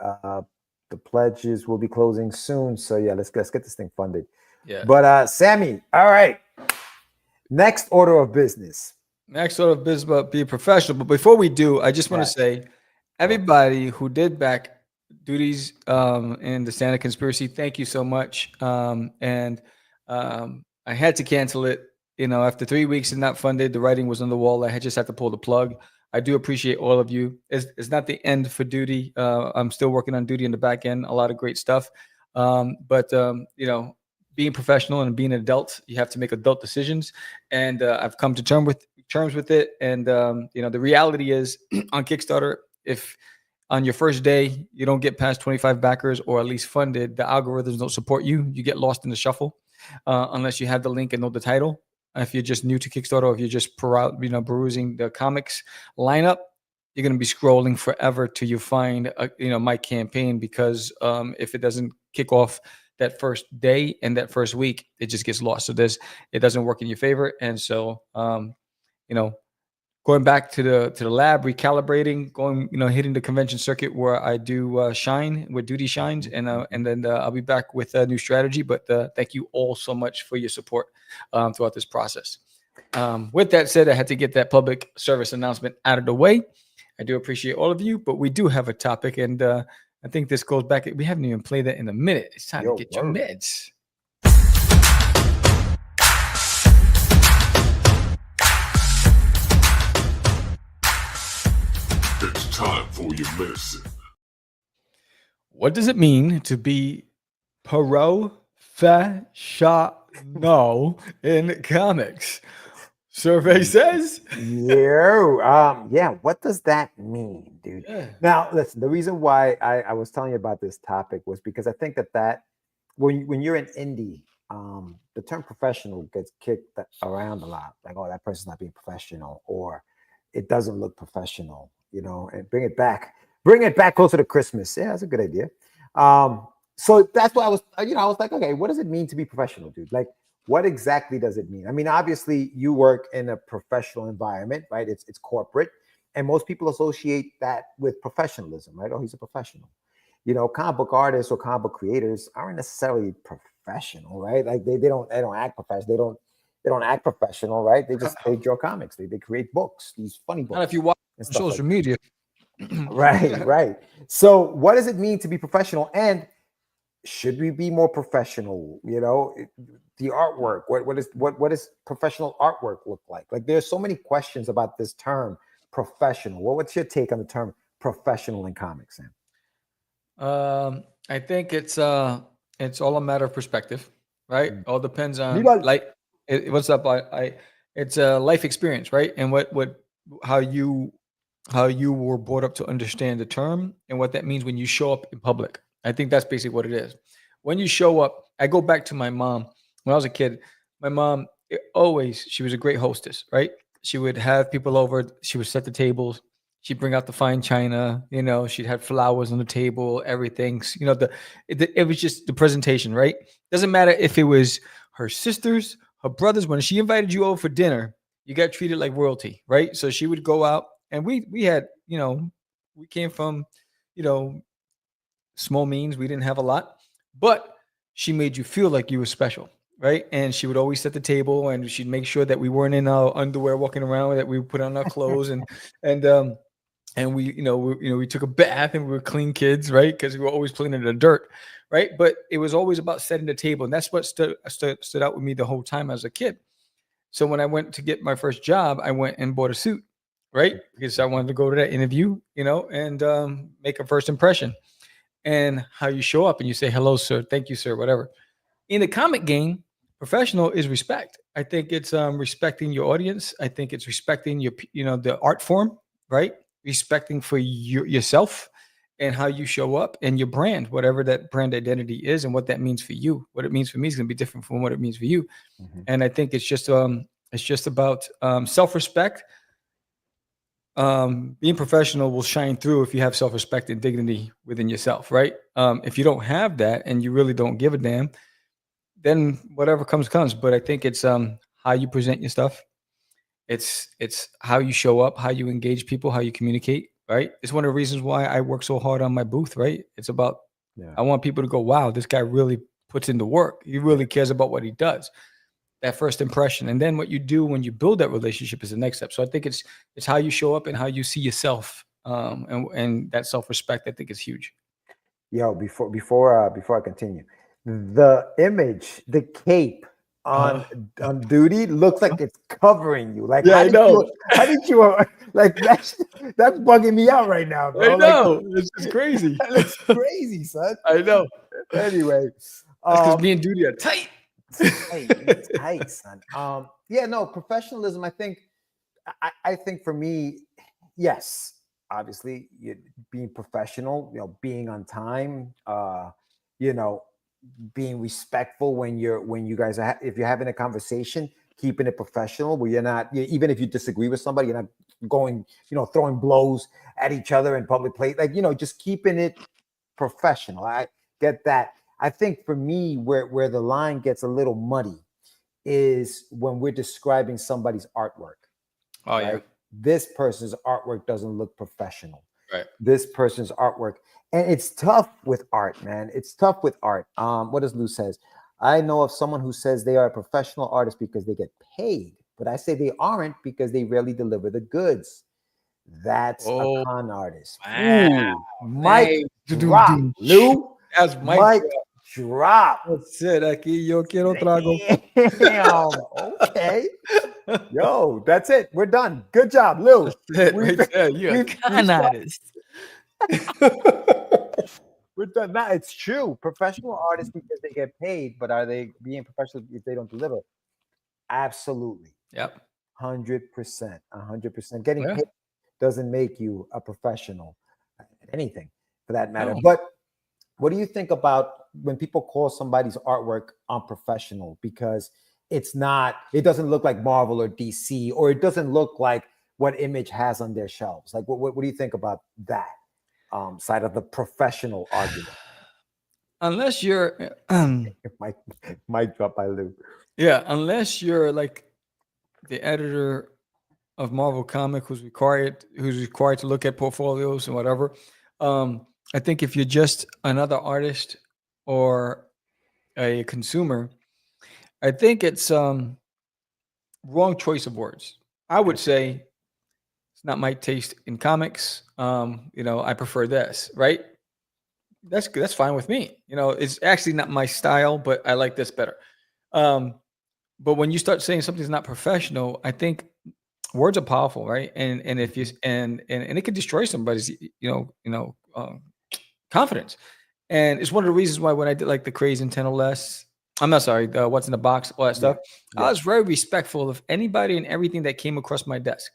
The pledges will be closing soon. So yeah, let's get this thing funded. Yeah. But Sammy, all right. Next order of business. Next order of business about being professional. But before we do, I just want to say, everybody who did back duties in the Santa conspiracy, thank you so much. And I had to cancel it. After 3 weeks and not funded, the writing was on the wall. I just had to pull the plug. I do appreciate all of you. It's not the end for duty. I'm still working on duty in the back end. A lot of great stuff. But being professional and being an adult, you have to make adult decisions. And I've come to terms with it. And the reality is on Kickstarter, if on your first day you don't get past 25 backers or at least funded, the algorithms don't support you. You get lost in the shuffle unless you have the link and know the title. If you're just new to Kickstarter, or if you're just perusing the comics lineup, you're going to be scrolling forever till you find my campaign, because if it doesn't kick off that first day and that first week, it just gets lost. So it doesn't work in your favor. And so going back to the lab, recalibrating, hitting the convention circuit where I do shine with duty shines, and then I'll be back with a new strategy. But thank you all so much for your support throughout this process. With that said, I had to get that public service announcement out of the way. I do appreciate all of you, but we do have a topic, and I think this goes back. We haven't even played that in a minute. It's time to get your meds. It's time for your medicine. What does it mean to be professional in comics? Survey says. Yeah. What does that mean, dude? Yeah. Now, listen, the reason why I was telling you about this topic was because I think that when you're an indie, the term professional gets kicked around a lot. Like, oh, that person's not being professional, or it doesn't look professional, and bring it back closer to Christmas. Yeah, that's a good idea. So that's why I was like, okay, what does it mean to be professional, dude? Like, what exactly does it mean? I mean, obviously you work in a professional environment, right? It's corporate, and most people associate that with professionalism, right? Oh, he's a professional. Comic book artists or comic book creators aren't necessarily professional, right? Like they don't act professional. They don't act professional, right? They draw comics. They create books, these funny books. Not if you watch social media. Right. So what does it mean to be professional? And should we be more professional? The artwork. What does professional artwork look like? Like, there's so many questions about this term, professional. What's your take on the term professional in comics, Sam? I think it's all a matter of perspective, right? All depends on what's up. It's a life experience, right? And how you were brought up to understand the term and what that means when you show up in public. I think that's basically what it is. When you show up, I go back to my mom. When I was a kid, my mom, she was a great hostess, right? She would have people over. She would set the tables. She'd bring out the fine china. She'd have flowers on the table, everything. It was just the presentation, right? Doesn't matter if it was her sisters, her brothers. When she invited you over for dinner, you got treated like royalty, right? So she would go out, and we had, we came from, small means. We didn't have a lot, but she made you feel like you were special. right? And she would always set the table, and she'd make sure that we weren't in our underwear walking around, that we put on our clothes, and we took a bath and we were clean kids, right? Because we were always playing in the dirt, right? But it was always about setting the table, and that's what stood out with me the whole time as a kid. So when I went to get my first job, I went and bought a suit, right? Because I wanted to go to that interview, and make a first impression. And how you show up and you say, hello, sir, thank you, sir, whatever. In the comic game, professional is respect. I think it's respecting your audience. I think it's respecting the art form, right? Respecting for yourself and how you show up and your brand, whatever that brand identity is and what that means for you. What it means for me is going to be different from what it means for you. And I think it's just about self-respect. Being professional will shine through if you have self-respect and dignity within yourself, right? If you don't have that and you really don't give a damn, then whatever comes. But I think it's how you present your stuff. It's how you show up, how you engage people, how you communicate, right? It's one of the reasons why I work so hard on my booth, right? It's about, I want people to go, wow, this guy really puts in the work. He really cares about what he does. That first impression. And then what you do when you build that relationship is the next step. So I think it's how you show up and how you see yourself. And that self-respect, I think, is huge. Yo, before I continue, the image, the cape on duty looks like it's covering you. Like, yeah, I know. How did you like that's bugging me out right now, bro. I know. It's just crazy. That looks crazy, son. I know. Anyway, that's because me and Duty are tight. Tight, son. Professionalism. I think for me, yes, obviously, being professional, being on time, being respectful when you guys are, if you're having a conversation, keeping it professional, where you're not, even if you disagree with somebody, you're not going, throwing blows at each other in public place, like, just keeping it professional. I get that. I think for me, where the line gets a little muddy is when we're describing somebody's artwork. Oh, right? yeah. This person's artwork doesn't look professional. Right. This person's artwork. And it's tough with art, man. It's tough with art. What does Lou says? I know of someone who says they are a professional artist because they get paid, but I say they aren't because they rarely deliver the goods. That's a con artist. Wow. Ooh, Mike drop, Lou. That's Mike drop. That's it. Aquí yo quiero trago. Damn. Okay. Yo, that's it. We're done. Good job, Lou. That's it right there. You're a con artist. We're done. Now it's true. Professional artists because they get paid, but are they being professional if they don't deliver? Absolutely. Yep. 100%. 100%. Getting paid doesn't make you a professional at anything for that matter. No. But what do you think about when people call somebody's artwork unprofessional because it doesn't look like Marvel or DC, or it doesn't look like what Image has on their shelves? Like, what do you think about that side of the professional argument? Unless you're Mike drop by Lou. Yeah, unless you're like the editor of Marvel Comic who's required to look at portfolios and whatever. I think if you're just another artist or a consumer, I think it's wrong choice of words. I would say it's not my taste in comics. I prefer this, right? That's fine with me. It's actually not my style, but I like this better. But when you start saying something's not professional, I think words are powerful, right? And if you and it could destroy somebody's confidence. And it's one of the reasons why when I did like the Crazy Intent or Less, I'm not sorry, What's in the Box, all that stuff, I was very respectful of anybody and everything that came across my desk.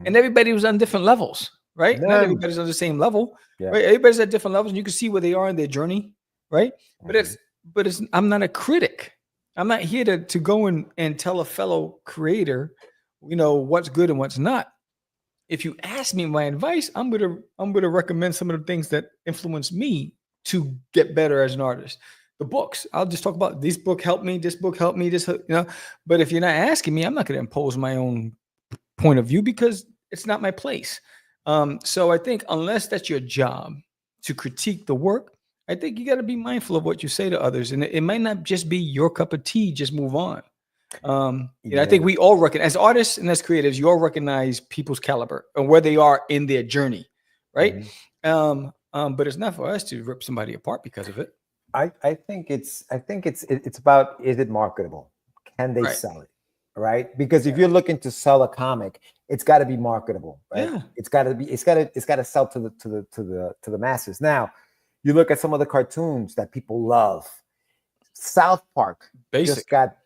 And everybody was on different levels, right? Not everybody's on the same level, right? Everybody's at different levels, and you can see where they are in their journey, right? But it's I'm not a critic. I'm not here to go and tell a fellow creator, what's good and what's not. If you ask me my advice, I'm gonna recommend some of the things that influence me to get better as an artist. The books, I'll just talk about this book helped me, this book helped me, But if you're not asking me, I'm not gonna impose my own point of view because it's not my place. So I think unless that's your job to critique the work, I think you got to be mindful of what you say to others, and it might not just be your cup of tea. Just move on. I think we all recognize, as artists and as creatives, you all recognize people's caliber and where they are in their journey, right? But it's not for us to rip somebody apart because of it. I think it's about, is it marketable? Can they sell it? Right? Because if you're looking to sell a comic, it's got to be marketable, right? Yeah. It's got to sell to the masses. Now, you look at some of the cartoons that people love. South Park just got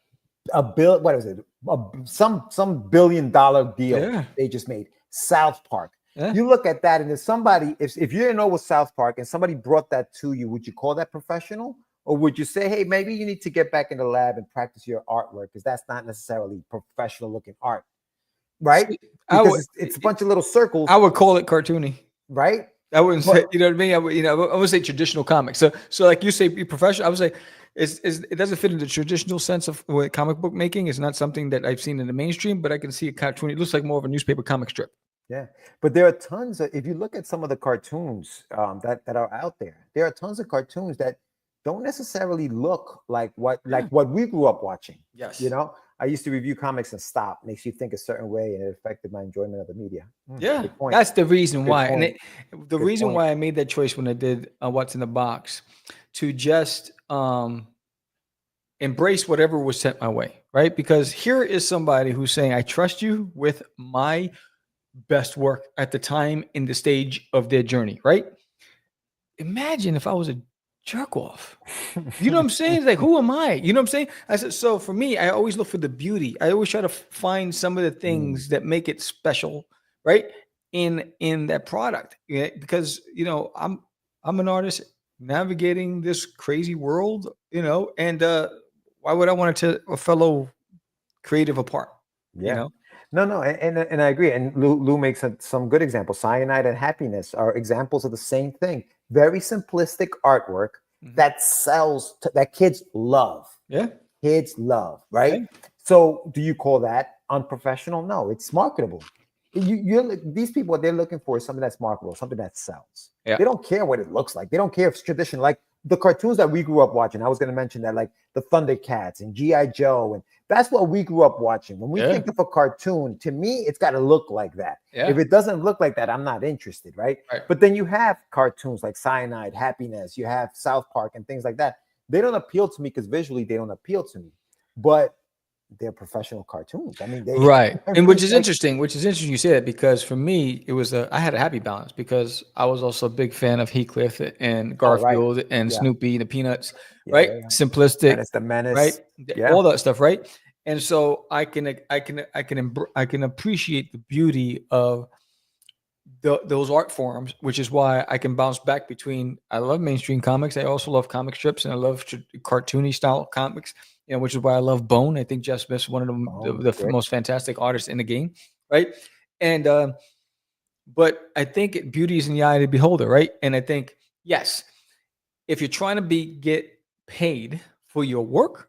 some $1 billion deal they just made. South Park. Yeah. You look at that, and if somebody, if you didn't know what South Park and somebody brought that to you, would you call that professional? Or would you say, hey, maybe you need to get back in the lab and practice your artwork, because that's not necessarily professional looking art, right? Because it's a bunch of little circles. I would call it cartoony, right? I wouldn't say, you know what I mean? I would say traditional comics. So like you say, be professional. I would say it doesn't fit in the traditional sense of comic book making. It's not something that I've seen in the mainstream, but I can see a cartoon. It looks like more of a newspaper comic strip. Yeah, but there are tons of, if you look at some of the cartoons that are out there are tons of cartoons that don't necessarily look like what we grew up watching. Yes. You know, I used to review comics and stop. Makes you think a certain way, and it affected my enjoyment of the media. Yeah, that's the reason why. Point. And the reason why I made that choice when I did What's in the Box, to just embrace whatever was sent my way, right? Because here is somebody who's saying, I trust you with my best work at the time in the stage of their journey, right? Imagine if I was a jerk off. You know what I'm saying? It's like, who am I? You know what I'm saying? I said, so for me, I always look for the beauty. I always try to find some of the things that make it special, right? In that product. Yeah, because I'm an artist navigating this crazy world, and why would I want to tear a fellow creative apart? Yeah. No, and I agree. And Lou makes some good examples. Cyanide and Happiness are examples of the same thing. Very simplistic artwork that sells, that kids love. Yeah. Kids love, right? Okay. So do you call that unprofessional? No, it's marketable. These people, what they're looking for is something that's marketable, something that sells. Yeah. They don't care what it looks like. They don't care if it's traditional. Like the cartoons that we grew up watching, I was going to mention that, like the Thundercats and G.I. Joe, and that's what we grew up watching. When we think of a cartoon, to me, it's got to look like that. Yeah. If it doesn't look like that, I'm not interested, right? But then you have cartoons like Cyanide, Happiness, you have South Park and things like that. They don't appeal to me because visually they don't appeal to me. But they're professional cartoons. I mean, and which is interesting you say that, because for me, it was I had a happy balance, because I was also a big fan of Heathcliff and Garfield and Snoopy, the Peanuts, right? Yeah. Simplistic, Menace the Menace, right? Yeah. All that stuff, right? And so I can appreciate the beauty of those art forms, which is why I can bounce back between. I love mainstream comics. I also love comic strips, and I love cartoony style comics. Which is why I love Bone. I think Jeff Smith's one of the most fantastic artists in the game, right? And but I think beauty is in the eye of the beholder, right? And I think, yes, if you're trying to get paid for your work,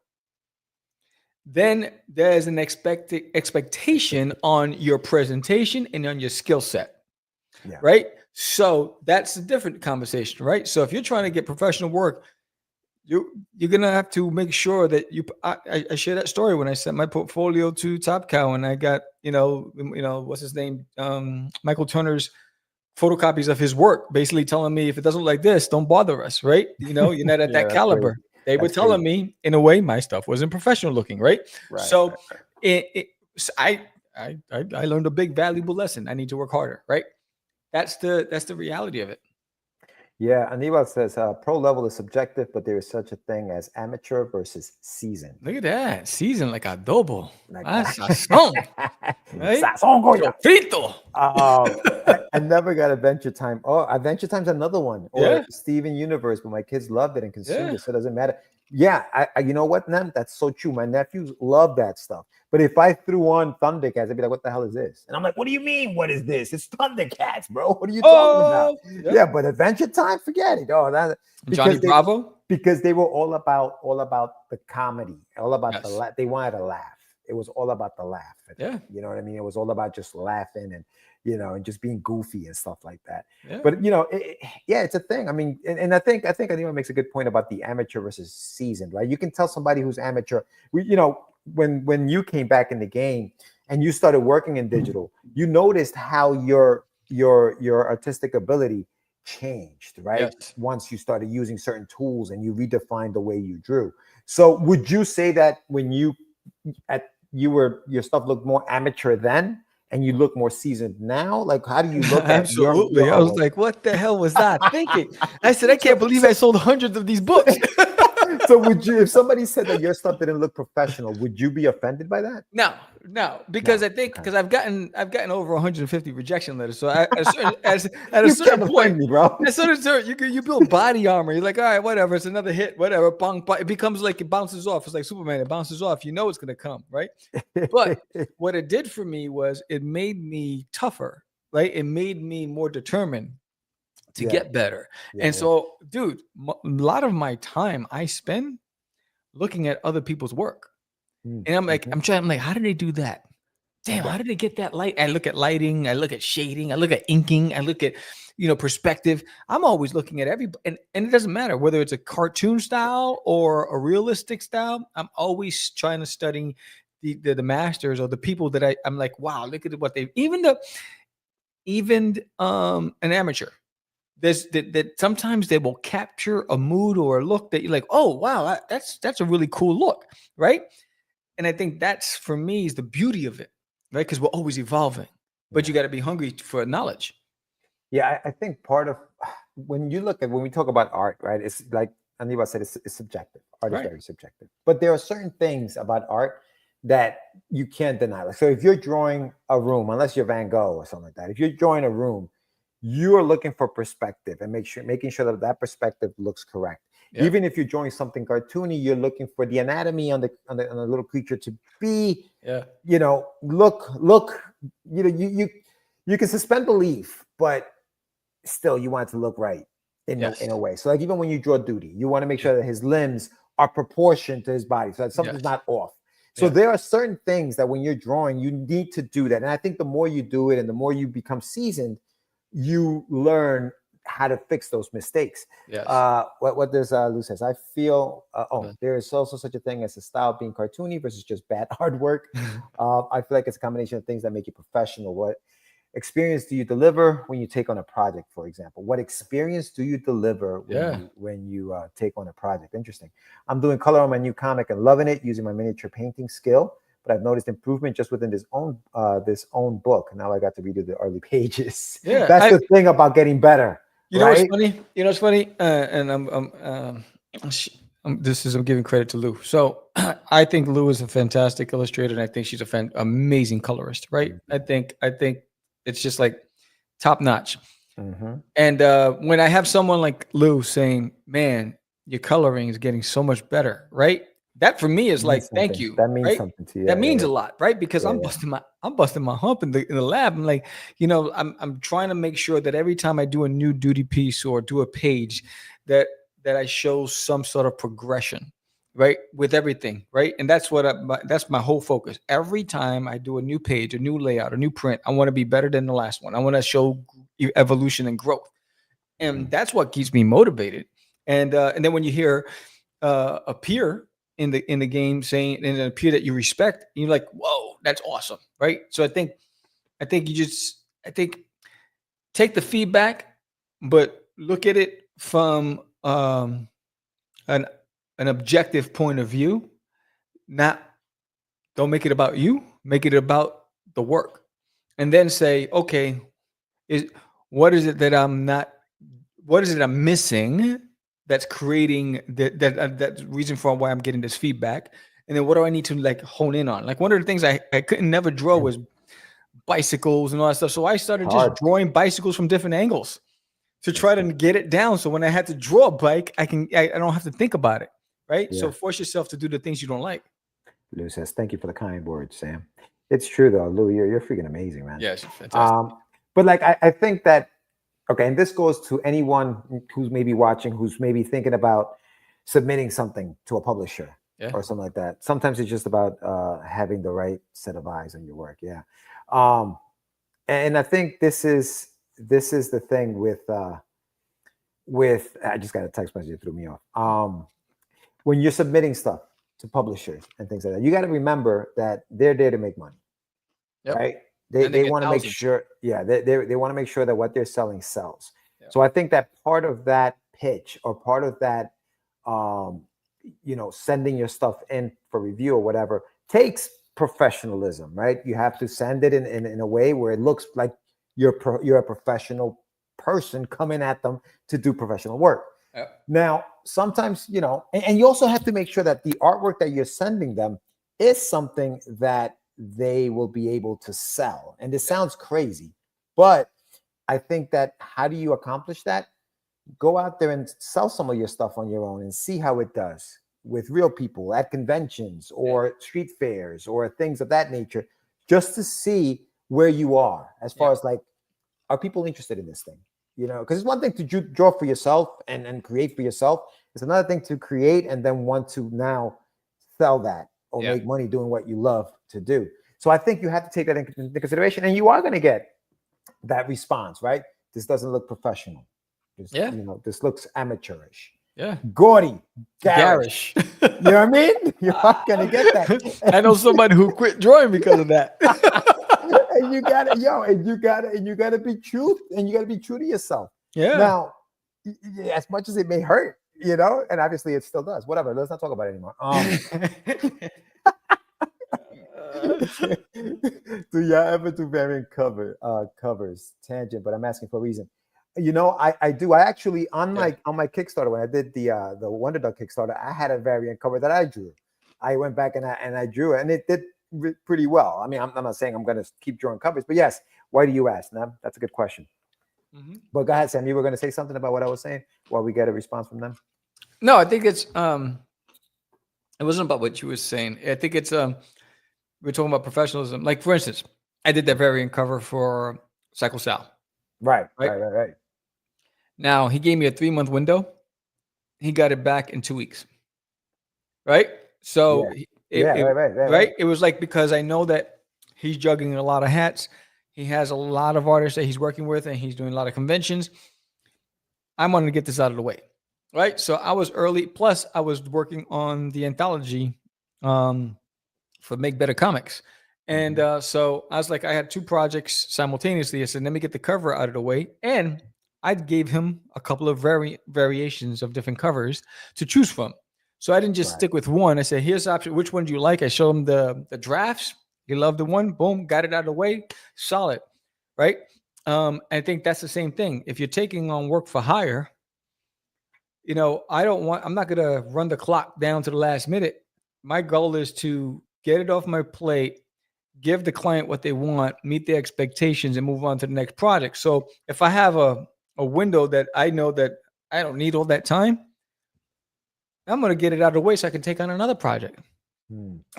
then there's an expectation on your presentation and on your skill set, right? So that's a different conversation, right? So if you're trying to get professional work, you're gonna have to make sure that I share that story when I sent my portfolio to Top Cow, and I got what's his name, Michael Turner's photocopies of his work, basically telling me, if it doesn't look like this, don't bother us, right? You're not at that caliber. Crazy. They were telling me, in a way, my stuff wasn't professional looking, right? So I learned a big valuable lesson. I need to work harder, right? That's the reality of it. Yeah, Anibal says pro level is subjective, but there is such a thing as amateur versus seasoned. Look at that. Seasoned like adobo. Sazón. Right? Sazón, Goya. Frito. I never got Adventure Time. Oh, Adventure Time's another one. Or Steven Universe, but my kids loved it and consumed it, so it doesn't matter. Yeah, I you know what, man? That's so true. My nephews love that stuff. But if I threw on Thundercats, I'd be like, what the hell is this? And I'm like, what do you mean, what is this? It's Thundercats, bro. What are you talking about? Yeah, but Adventure Time, forget it. Oh, that Johnny Bravo? Because they were all about the comedy, all about they wanted to laugh. it was all about the laugh. Yeah. You know what I mean? It was all about just laughing and, you know, and just being goofy and stuff like that. Yeah. But, you know, yeah, it's a thing. I mean, and I think Anima makes a good point about the amateur versus seasoned, right? You can tell somebody who's amateur, you know, when you came back in the game and you started working in digital, you noticed how your artistic ability changed, right? Yes. Once you started using certain tools and you redefined the way you drew. So would you say that when your stuff looked more amateur then and you look more seasoned now? Like, how do you look at Absolutely. I was like, what the hell was that thinking? I said, I can't believe I sold hundreds of these books. So would you, if somebody said that your stuff didn't look professional, would you be offended by that? No, because I think because I've gotten over 150 rejection letters. So at a certain point, me, bro. At a certain you build body armor. You're like, all right, whatever. It's another hit, whatever. Bong, it becomes like it bounces off. It's like Superman. It bounces off. You know it's gonna come, right? But what it did for me was it made me tougher, right? It made me more determined to get better. And so, dude, a lot of my time I spend looking at other people's work. And I'm like, I'm like, how did they do that? Damn, how did they get that light? I look at lighting, I look at shading, I look at inking, I look at, you know, perspective. I'm always looking at and it doesn't matter whether it's a cartoon style or a realistic style. I'm always trying to study the masters or the people that I'm like, wow, look at what they even an amateur. There's that sometimes they will capture a mood or a look that you're like, oh wow, that's a really cool look, right? And I think that's for me is the beauty of it, right? Because we're always evolving, but you got to be hungry for knowledge. Yeah, I think part of when we talk about art, right? It's like Anibal said, it's subjective. Art is very subjective, but there are certain things about art that you can't deny. Like, so if you're drawing a room, unless you're Van Gogh or something like that, if you're drawing a room, you are looking for perspective and making sure that perspective looks correct. Yeah. Even if you're drawing something cartoony, you're looking for the anatomy on the little creature to be, you know, look, you know, you can suspend belief, but still you want it to look right in a way. So like even when you draw Duty, you want to make sure that his limbs are proportioned to his body so that something's not off. So there are certain things that when you're drawing, you need to do that. And I think the more you do it and the more you become seasoned, you learn how to fix those mistakes. Yes. What does Lou says? I feel, there is also such a thing as a style being cartoony versus just bad hard work. I feel like it's a combination of things that make you professional. What experience do you deliver when you take on a project, for example? What experience do you deliver when you take on a project? Interesting. I'm doing color on my new comic and loving it, using my miniature painting skill. But I've noticed improvement just within this own book. Now I got to redo the early pages. Yeah, that's the thing about getting better. You know what's funny? You know what's funny? And I'm giving credit to Lou. So I think Lou is a fantastic illustrator, and I think she's an amazing colorist. Right? I think it's just like top notch. And when I have someone like Lou saying, "Man, your coloring is getting so much better," right? That for me is like, thank you. That means something to you. That means a lot, right? Because I'm busting my hump in the lab. I'm like, you know, I'm trying to make sure that every time I do a new Duty piece or do a page, that I show some sort of progression, right, with everything, right? And that's that's my whole focus. Every time I do a new page, a new layout, a new print, I want to be better than the last one. I want to show evolution and growth, and that's what keeps me motivated. And then when you hear a peer in the game saying, and a peer that you respect, you're like, whoa, that's awesome, right? So I think you take the feedback, but look at it from an objective point of view. Don't make it about you, make it about the work, and then say, okay, what is it I'm missing that's creating that reason for why I'm getting this feedback? And then what do I need to like hone in on? Like one of the things I couldn't never draw was bicycles and all that stuff. So I started just drawing bicycles from different angles to try to get it down. So when I had to draw a bike, I don't have to think about it. Right. Yeah. So force yourself to do the things you don't like. Lou says, thank you for the kind words, Sam. It's true though, Lou, you're freaking amazing, man. Yes, fantastic. But like I think that, okay, and this goes to anyone who's maybe watching, who's maybe thinking about submitting something to a publisher. Yeah. or something like that. Sometimes it's just about having the right set of eyes on your work. Yeah. And I think this is the thing with I just got a text message that threw me off. When you're submitting stuff to publishers and things like that, you got to remember that they're there to make money. Yep. Right? And They get want to make thousands. sure, they want to make sure that what they're selling sells. Yeah. So I think that part of that pitch or part of that sending your stuff in for review or whatever takes professionalism, right? You have to send it in a way where it looks like you're a professional person coming at them to do professional work. Yeah. Now, sometimes, and you also have to make sure that the artwork that you're sending them is something that they will be able to sell. And this sounds crazy, but I think that how do you accomplish that? Go out there and sell some of your stuff on your own and see how it does with real people at conventions or street fairs or things of that nature, just to see where you are as far as like, are people interested in this thing? Because it's one thing to draw for yourself and create for yourself. It's another thing to create and then want to now sell that or make money doing what you love to do. So I think you have to take that into consideration, and you are going to get that response, right? This doesn't look professional. This looks amateurish. Yeah. Gaudy. Garish. You know what I mean? You're not going to get that. I know somebody who quit drawing because of that. And you gotta be true, and you gotta be true to yourself. Yeah. Now, as much as it may hurt, and obviously it still does. Whatever. Let's not talk about it anymore. Do y'all ever do variant covers? Tangent, but I'm asking for a reason. I do. I actually on my Kickstarter, when I did the Wonder Dog Kickstarter, I had a variant cover that I drew. I went back and I drew it, and it did pretty well. I mean, I'm not saying I'm going to keep drawing covers, but yes. Why do you ask? Now, that's a good question. Mm-hmm. But go ahead, Sam. You were going to say something about what I was saying while we get a response from them. No, I think it's it wasn't about what you were saying. I think it's we're talking about professionalism. Like, for instance, I did that variant cover for Cycle Sal. Right. Now, he gave me a 3-month window. He got it back in 2 weeks. Right? So right. It was like, because I know that he's juggling a lot of hats. He has a lot of artists that he's working with, and he's doing a lot of conventions. I wanted to get this out of the way. Right? So I was early. Plus, I was working on the anthology for Make Better Comics. And so I was like, I had 2 projects simultaneously. I said, let me get the cover out of the way. And I gave him a couple of variations of different covers to choose from. So I didn't just stick with one. I said, here's the option. Which one do you like? I showed him the drafts. He loved the one. Boom, got it out of the way. Solid. Right? I think that's the same thing. If you're taking on work for hire, I'm not going to run the clock down to the last minute. My goal is to get it off my plate, give the client what they want, meet their expectations, and move on to the next project. So if I have a window that I know that I don't need all that time, I'm going to get it out of the way so I can take on another project.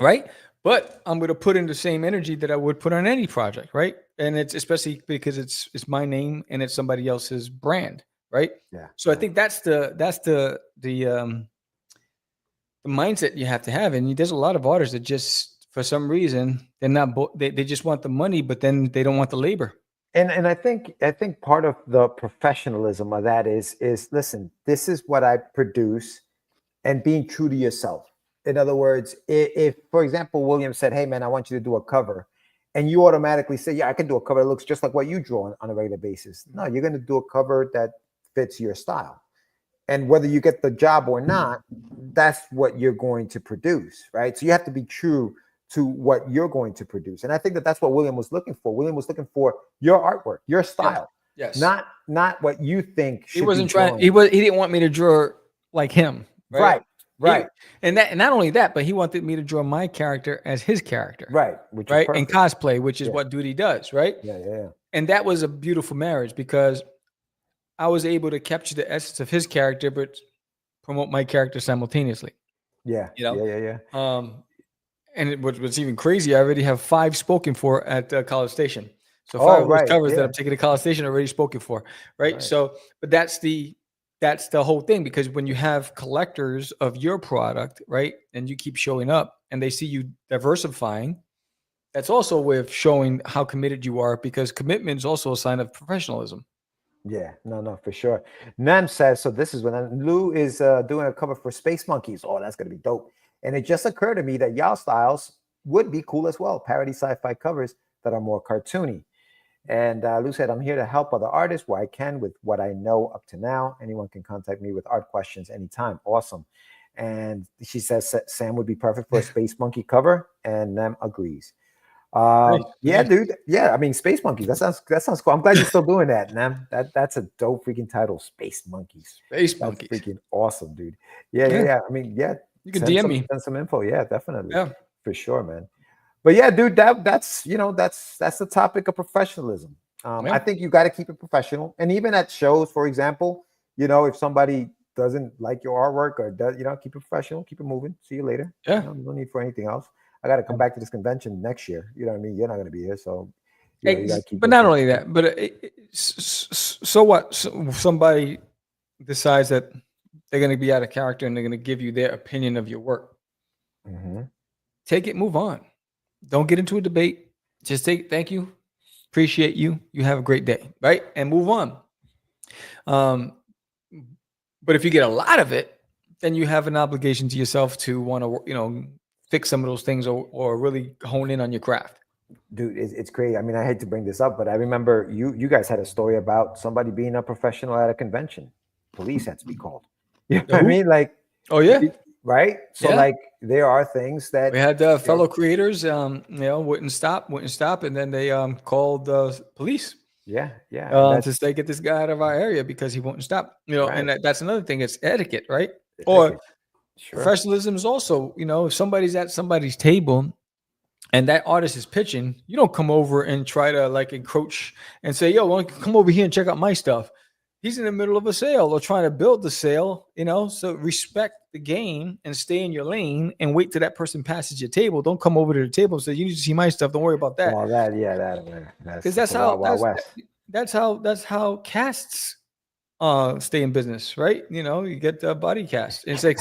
Right? But I'm going to put in the same energy that I would put on any project. Right? And it's especially because it's my name and it's somebody else's brand. Right? Yeah. So I think that's the mindset you have to have. And there's a lot of artists that just, for some reason, they're not, they just want the money, but then they don't want the labor. And I think part of the professionalism of that is listen, this is what I produce, and being true to yourself. In other words, if for example, William said, hey man, I want you to do a cover, and you automatically say, yeah, I can do a cover that looks just like what you draw on a regular basis. No, you're going to do a cover that fits your style. And whether you get the job or not, that's what you're going to produce, right? So you have to be true to what you're going to produce. And I think that's what William was looking for. William was looking for your artwork, your style. Yes. Not what you think. He wasn't trying. He didn't want me to draw like him. Right. And not only that, but he wanted me to draw my character as his character. Right. Right. And cosplay, which is what Duty does. Right. Yeah. And that was a beautiful marriage, because I was able to capture the essence of his character, but promote my character simultaneously. Yeah. Yeah. And what's even crazy, I already have 5 spoken for at College Station. So 5 of those covers that I'm taking to College Station are already spoken for. Right. So, but that's that's the whole thing, because when you have collectors of your product, right, and you keep showing up and they see you diversifying, that's also a way of showing how committed you are, because commitment is also a sign of professionalism. Yeah, no, for sure. Nam says, so this is when Lou is doing a cover for Space Monkeys. Oh, that's going to be dope. And it just occurred to me that y'all styles would be cool as well. Parody sci-fi covers that are more cartoony. And Lou said, I'm here to help other artists where I can with what I know up to now. Anyone can contact me with art questions anytime. Awesome. And she says Sam would be perfect for a Space Monkey cover. And Nam agrees. Yeah, dude. Yeah, I mean, Space Monkeys. That sounds cool. I'm glad you're still doing that, man. That's a dope freaking title, Space Monkeys. Space Monkeys. Freaking awesome, dude. Yeah. I mean, yeah. You can DM me. Send some info. Yeah, definitely. Yeah, for sure, man. But yeah, dude, that's the topic of professionalism. I think you got to keep it professional, and even at shows, for example, if somebody doesn't like your artwork or does, keep it professional, keep it moving. See you later. Yeah, no need for anything else. I got to come back to this convention next year. You know what I mean? You're not going to be here, so you got to keep. But not only that, but so what? Somebody decides that they're going to be out of character and they're going to give you their opinion of your work. Mm-hmm. Take it, move on. Don't get into a debate. Just thank you, appreciate you. You have a great day, right? And move on. But if you get a lot of it, then you have an obligation to yourself to want to, fix some of those things or really hone in on your craft. Dude, it's crazy. I mean, I hate to bring this up, but I remember you guys had a story about somebody being a professional at a convention. Police had to be called. You know what I mean? Like, oh yeah, right. So like, there are things that we had fellow creators, wouldn't stop, and then they called the police. Yeah. To say get this guy out of our area because he won't stop. Right. And that's another thing. It's etiquette, right? Etiquette. Or sure. Professionalism is also, if somebody's at somebody's table and that artist is pitching, you don't come over and try to like encroach and say, yo, why don't you come over here and check out my stuff? He's in the middle of a sale or trying to build the sale, so respect the game and stay in your lane and wait till that person passes your table. Don't come over to the table and say, you need to see my stuff. Don't worry about that. Oh, Because that's how casts stay in business, right? You get the body cast. It's like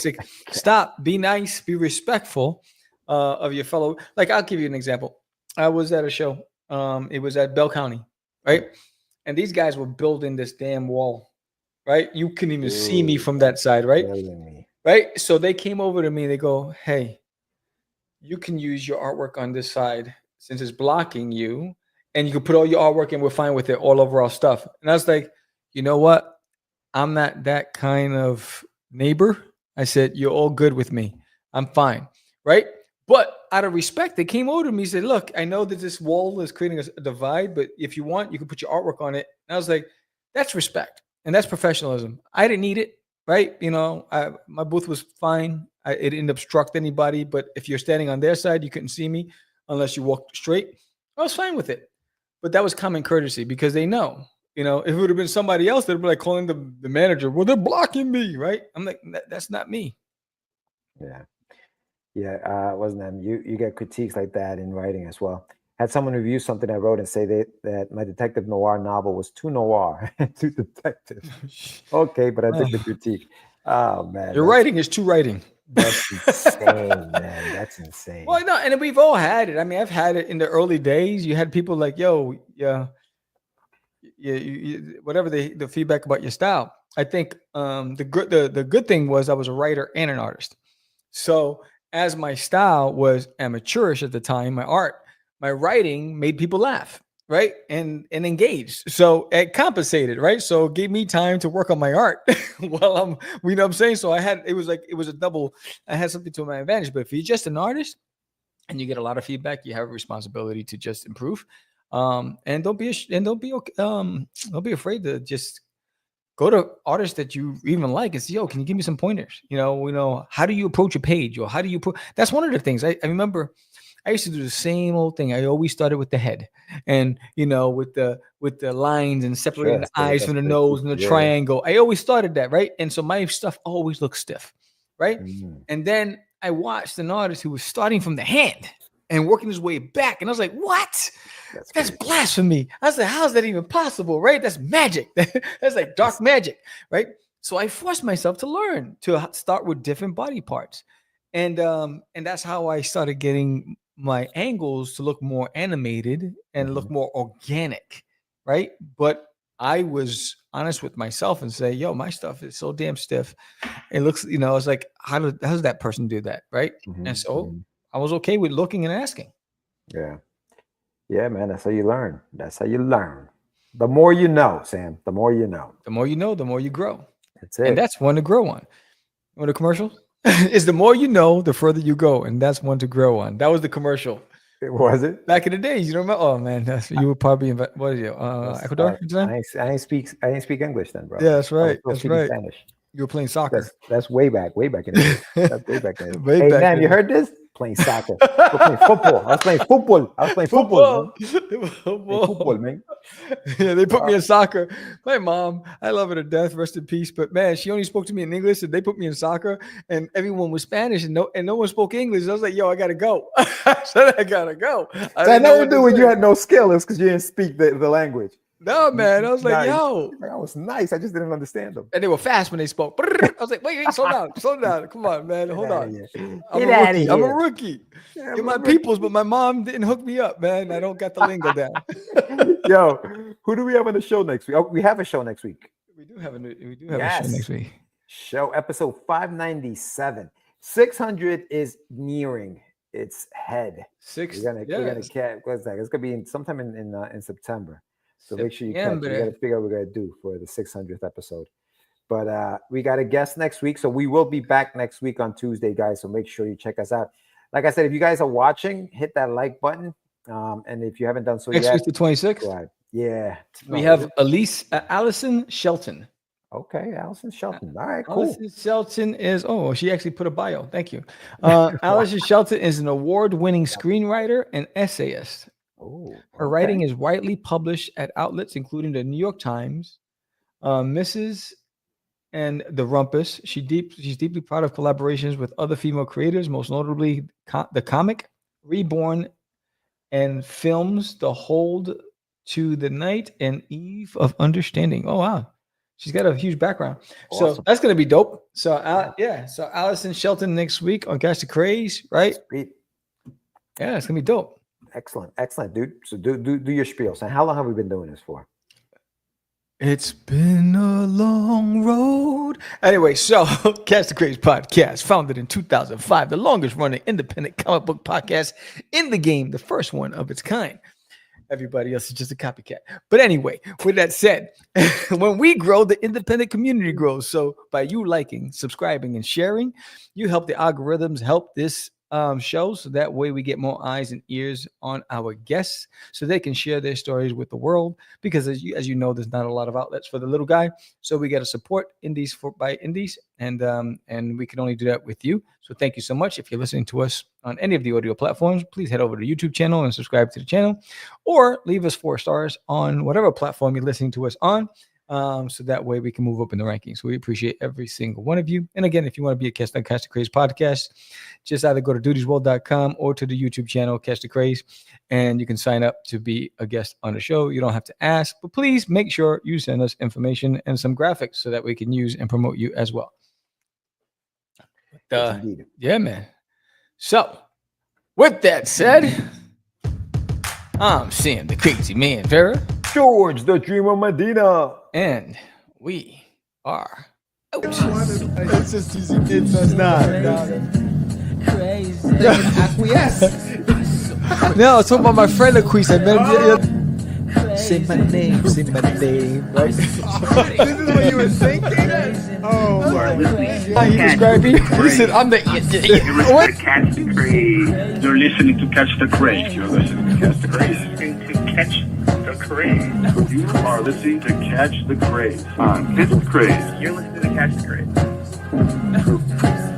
stop, be nice, be respectful of your fellow. Like, I'll give you an example. I was at a show. It was at Bell County, right? And these guys were building this damn wall, right? You couldn't even see me from that side, right? Right? So they came over to me. They go, hey, you can use your artwork on this side since it's blocking you, and you can put all your artwork and we're fine with it all over our stuff. And I was like, you know what? I'm not that kind of neighbor. I said, you're all good with me. I'm fine, right? But out of respect, they came over to me and said, look, I know that this wall is creating a divide, but if you want, you can put your artwork on it. And I was like, that's respect. And that's professionalism. I didn't need it, right? My booth was fine. It didn't obstruct anybody. But if you're standing on their side, you couldn't see me unless you walked straight. I was fine with it. But that was common courtesy because they know. If it would have been somebody else, they'd be like calling the manager, well, they're blocking me, right? I'm like, that's not me. Yeah, wasn't that you get critiques like that in writing as well. Had someone review something I wrote and say that my detective noir novel was too noir, too detective. Okay, but I took the critique. Oh man, your writing is too writing. That's insane, man. That's insane. Well, no, and we've all had it. I mean, I've had it in the early days. You had people like, yo, yeah, whatever the feedback about your style. I think the good thing was I was a writer and an artist. So as my style was amateurish at the time, my writing made people laugh, right? And engaged. So it compensated, right? So it gave me time to work on my art while I'm, what I'm saying? So it was a double, I had something to my advantage. But if you're just an artist and you get a lot of feedback, you have a responsibility to just improve. And don't be afraid to just go to artists that you even like and say, yo, can you give me some pointers? How do you approach a page, or how do you that's one of the things I remember. I used to do the same old thing. I always started with the head and, with the lines and separating the eyes from the nose and the triangle. I always started that. Right. And so my stuff always looks stiff. Right. And then I watched an artist who was starting from the hand and working his way back. And I was like, what? That's blasphemy. I was like, how is that even possible? Right? That's magic. That's like dark magic. Right? So I forced myself to learn to start with different body parts. And that's how I started getting my angles to look more animated and look more organic, right? But I was honest with myself and say, yo, my stuff is so damn stiff. It looks, I was like, how does that person do that? Right. And so I was okay with looking and asking. Yeah. Yeah, man. That's how you learn. That's how you learn. The more you know, Sam, the more you know. The more you know, the more you grow. That's it. And that's one to grow on. Want a commercial? Is the more you know, the further you go. And that's one to grow on. That was the commercial. Was it? Back in the days, you don't remember? Oh man, you were probably in what is it? Ecuador? I didn't speak English then, bro. Yeah, that's right. That's right. Spanish. You were playing soccer. That's way back in the day. That's way back then. Way Hey back man, then. you heard this? Playing soccer. Playing football. I was playing football. Football, man. Yeah, they put me in soccer. My mom, I love her to death, rest in peace. But man, she only spoke to me in English, and they put me in soccer, and everyone was Spanish, and no one spoke English. I was like, yo, I gotta go. I said, I gotta go. I had nothing to do with you had no skill. It's because you didn't speak the language. No, man. I was like, yo. That was nice. I just didn't understand them. And they were fast when they spoke. I was like, wait, slow down. Come on, man. Hold on. I'm a rookie. You're my peoples, but my mom didn't hook me up, man. I don't got the lingo down. Yo, who do we have on the show next week? Oh, we have a show next week. We do have a show next week. Show episode 597. 600 is nearing its head. We're gonna catch. What's that? It's gonna be sometime in September. So make sure you catch. We got to figure out what we're gonna do for the 600th episode. But we got a guest next week, so we will be back next week on Tuesday, guys. So make sure you check us out. Like I said, if you guys are watching, hit that like button. And if you haven't done so next yet, week's the 26th. Yeah, we have Allison Shelton. Okay, Allison Shelton. All right, cool. Allison Shelton is she actually put a bio. Thank you. Allison Shelton is an award-winning screenwriter and essayist. Her writing is widely published at outlets including the New York Times, Mrs. and The Rumpus. She's deeply proud of collaborations with other female creators, most notably the comic Reborn and films The Hold to the Night and Eve of Understanding. Oh, wow. She's got a huge background. Awesome. So that's going to be dope. So, so Allison Shelton next week on Catch the Craze, right? Sweet. Yeah, it's going to be dope. Excellent, dude. So do your spiel. So how long have we been doing this for? It's been a long road. Anyway, so Catch the Craze podcast, founded in 2005, the longest running independent comic book podcast in the game, the first one of its kind. Everybody else is just a copycat. But anyway, with that said, when we grow, the independent community grows. So by you liking, subscribing, and sharing, you help the algorithms help this show, so that way we get more eyes and ears on our guests so they can share their stories with the world, because as you know, there's not a lot of outlets for the little guy, so we got to support indies by indies, and we can only do that with you. So thank you so much. If you're listening to us on any of the audio platforms, please head over to the YouTube channel and subscribe to the channel, or leave us 4 stars on whatever platform you're listening to us on. So that way we can move up in the rankings. So we appreciate every single one of you. And again, if you want to be a guest on Catch the Craze podcast, just either go to dudesworld.com or to the YouTube channel, Catch the Craze, and you can sign up to be a guest on the show. You don't have to ask, but please make sure you send us information and some graphics so that we can use and promote you as well. Yeah, man. So with that said, I'm Sam the Crazy Man Vera. George the Dreamer Medina. And we are out. It's just easy. It's not. Crazy. Acquiesce. No, I was talking about my friend Acquiesce. Say my name. Right? This is what you were thinking? Oh, my. He described me. He said, I'm the... What? Catch the Craze. You're listening to Catch the Craze. You're listening to Catch the Craze. You are listening to Catch the Craze on Catch the Craze. You're listening to Catch the Craze.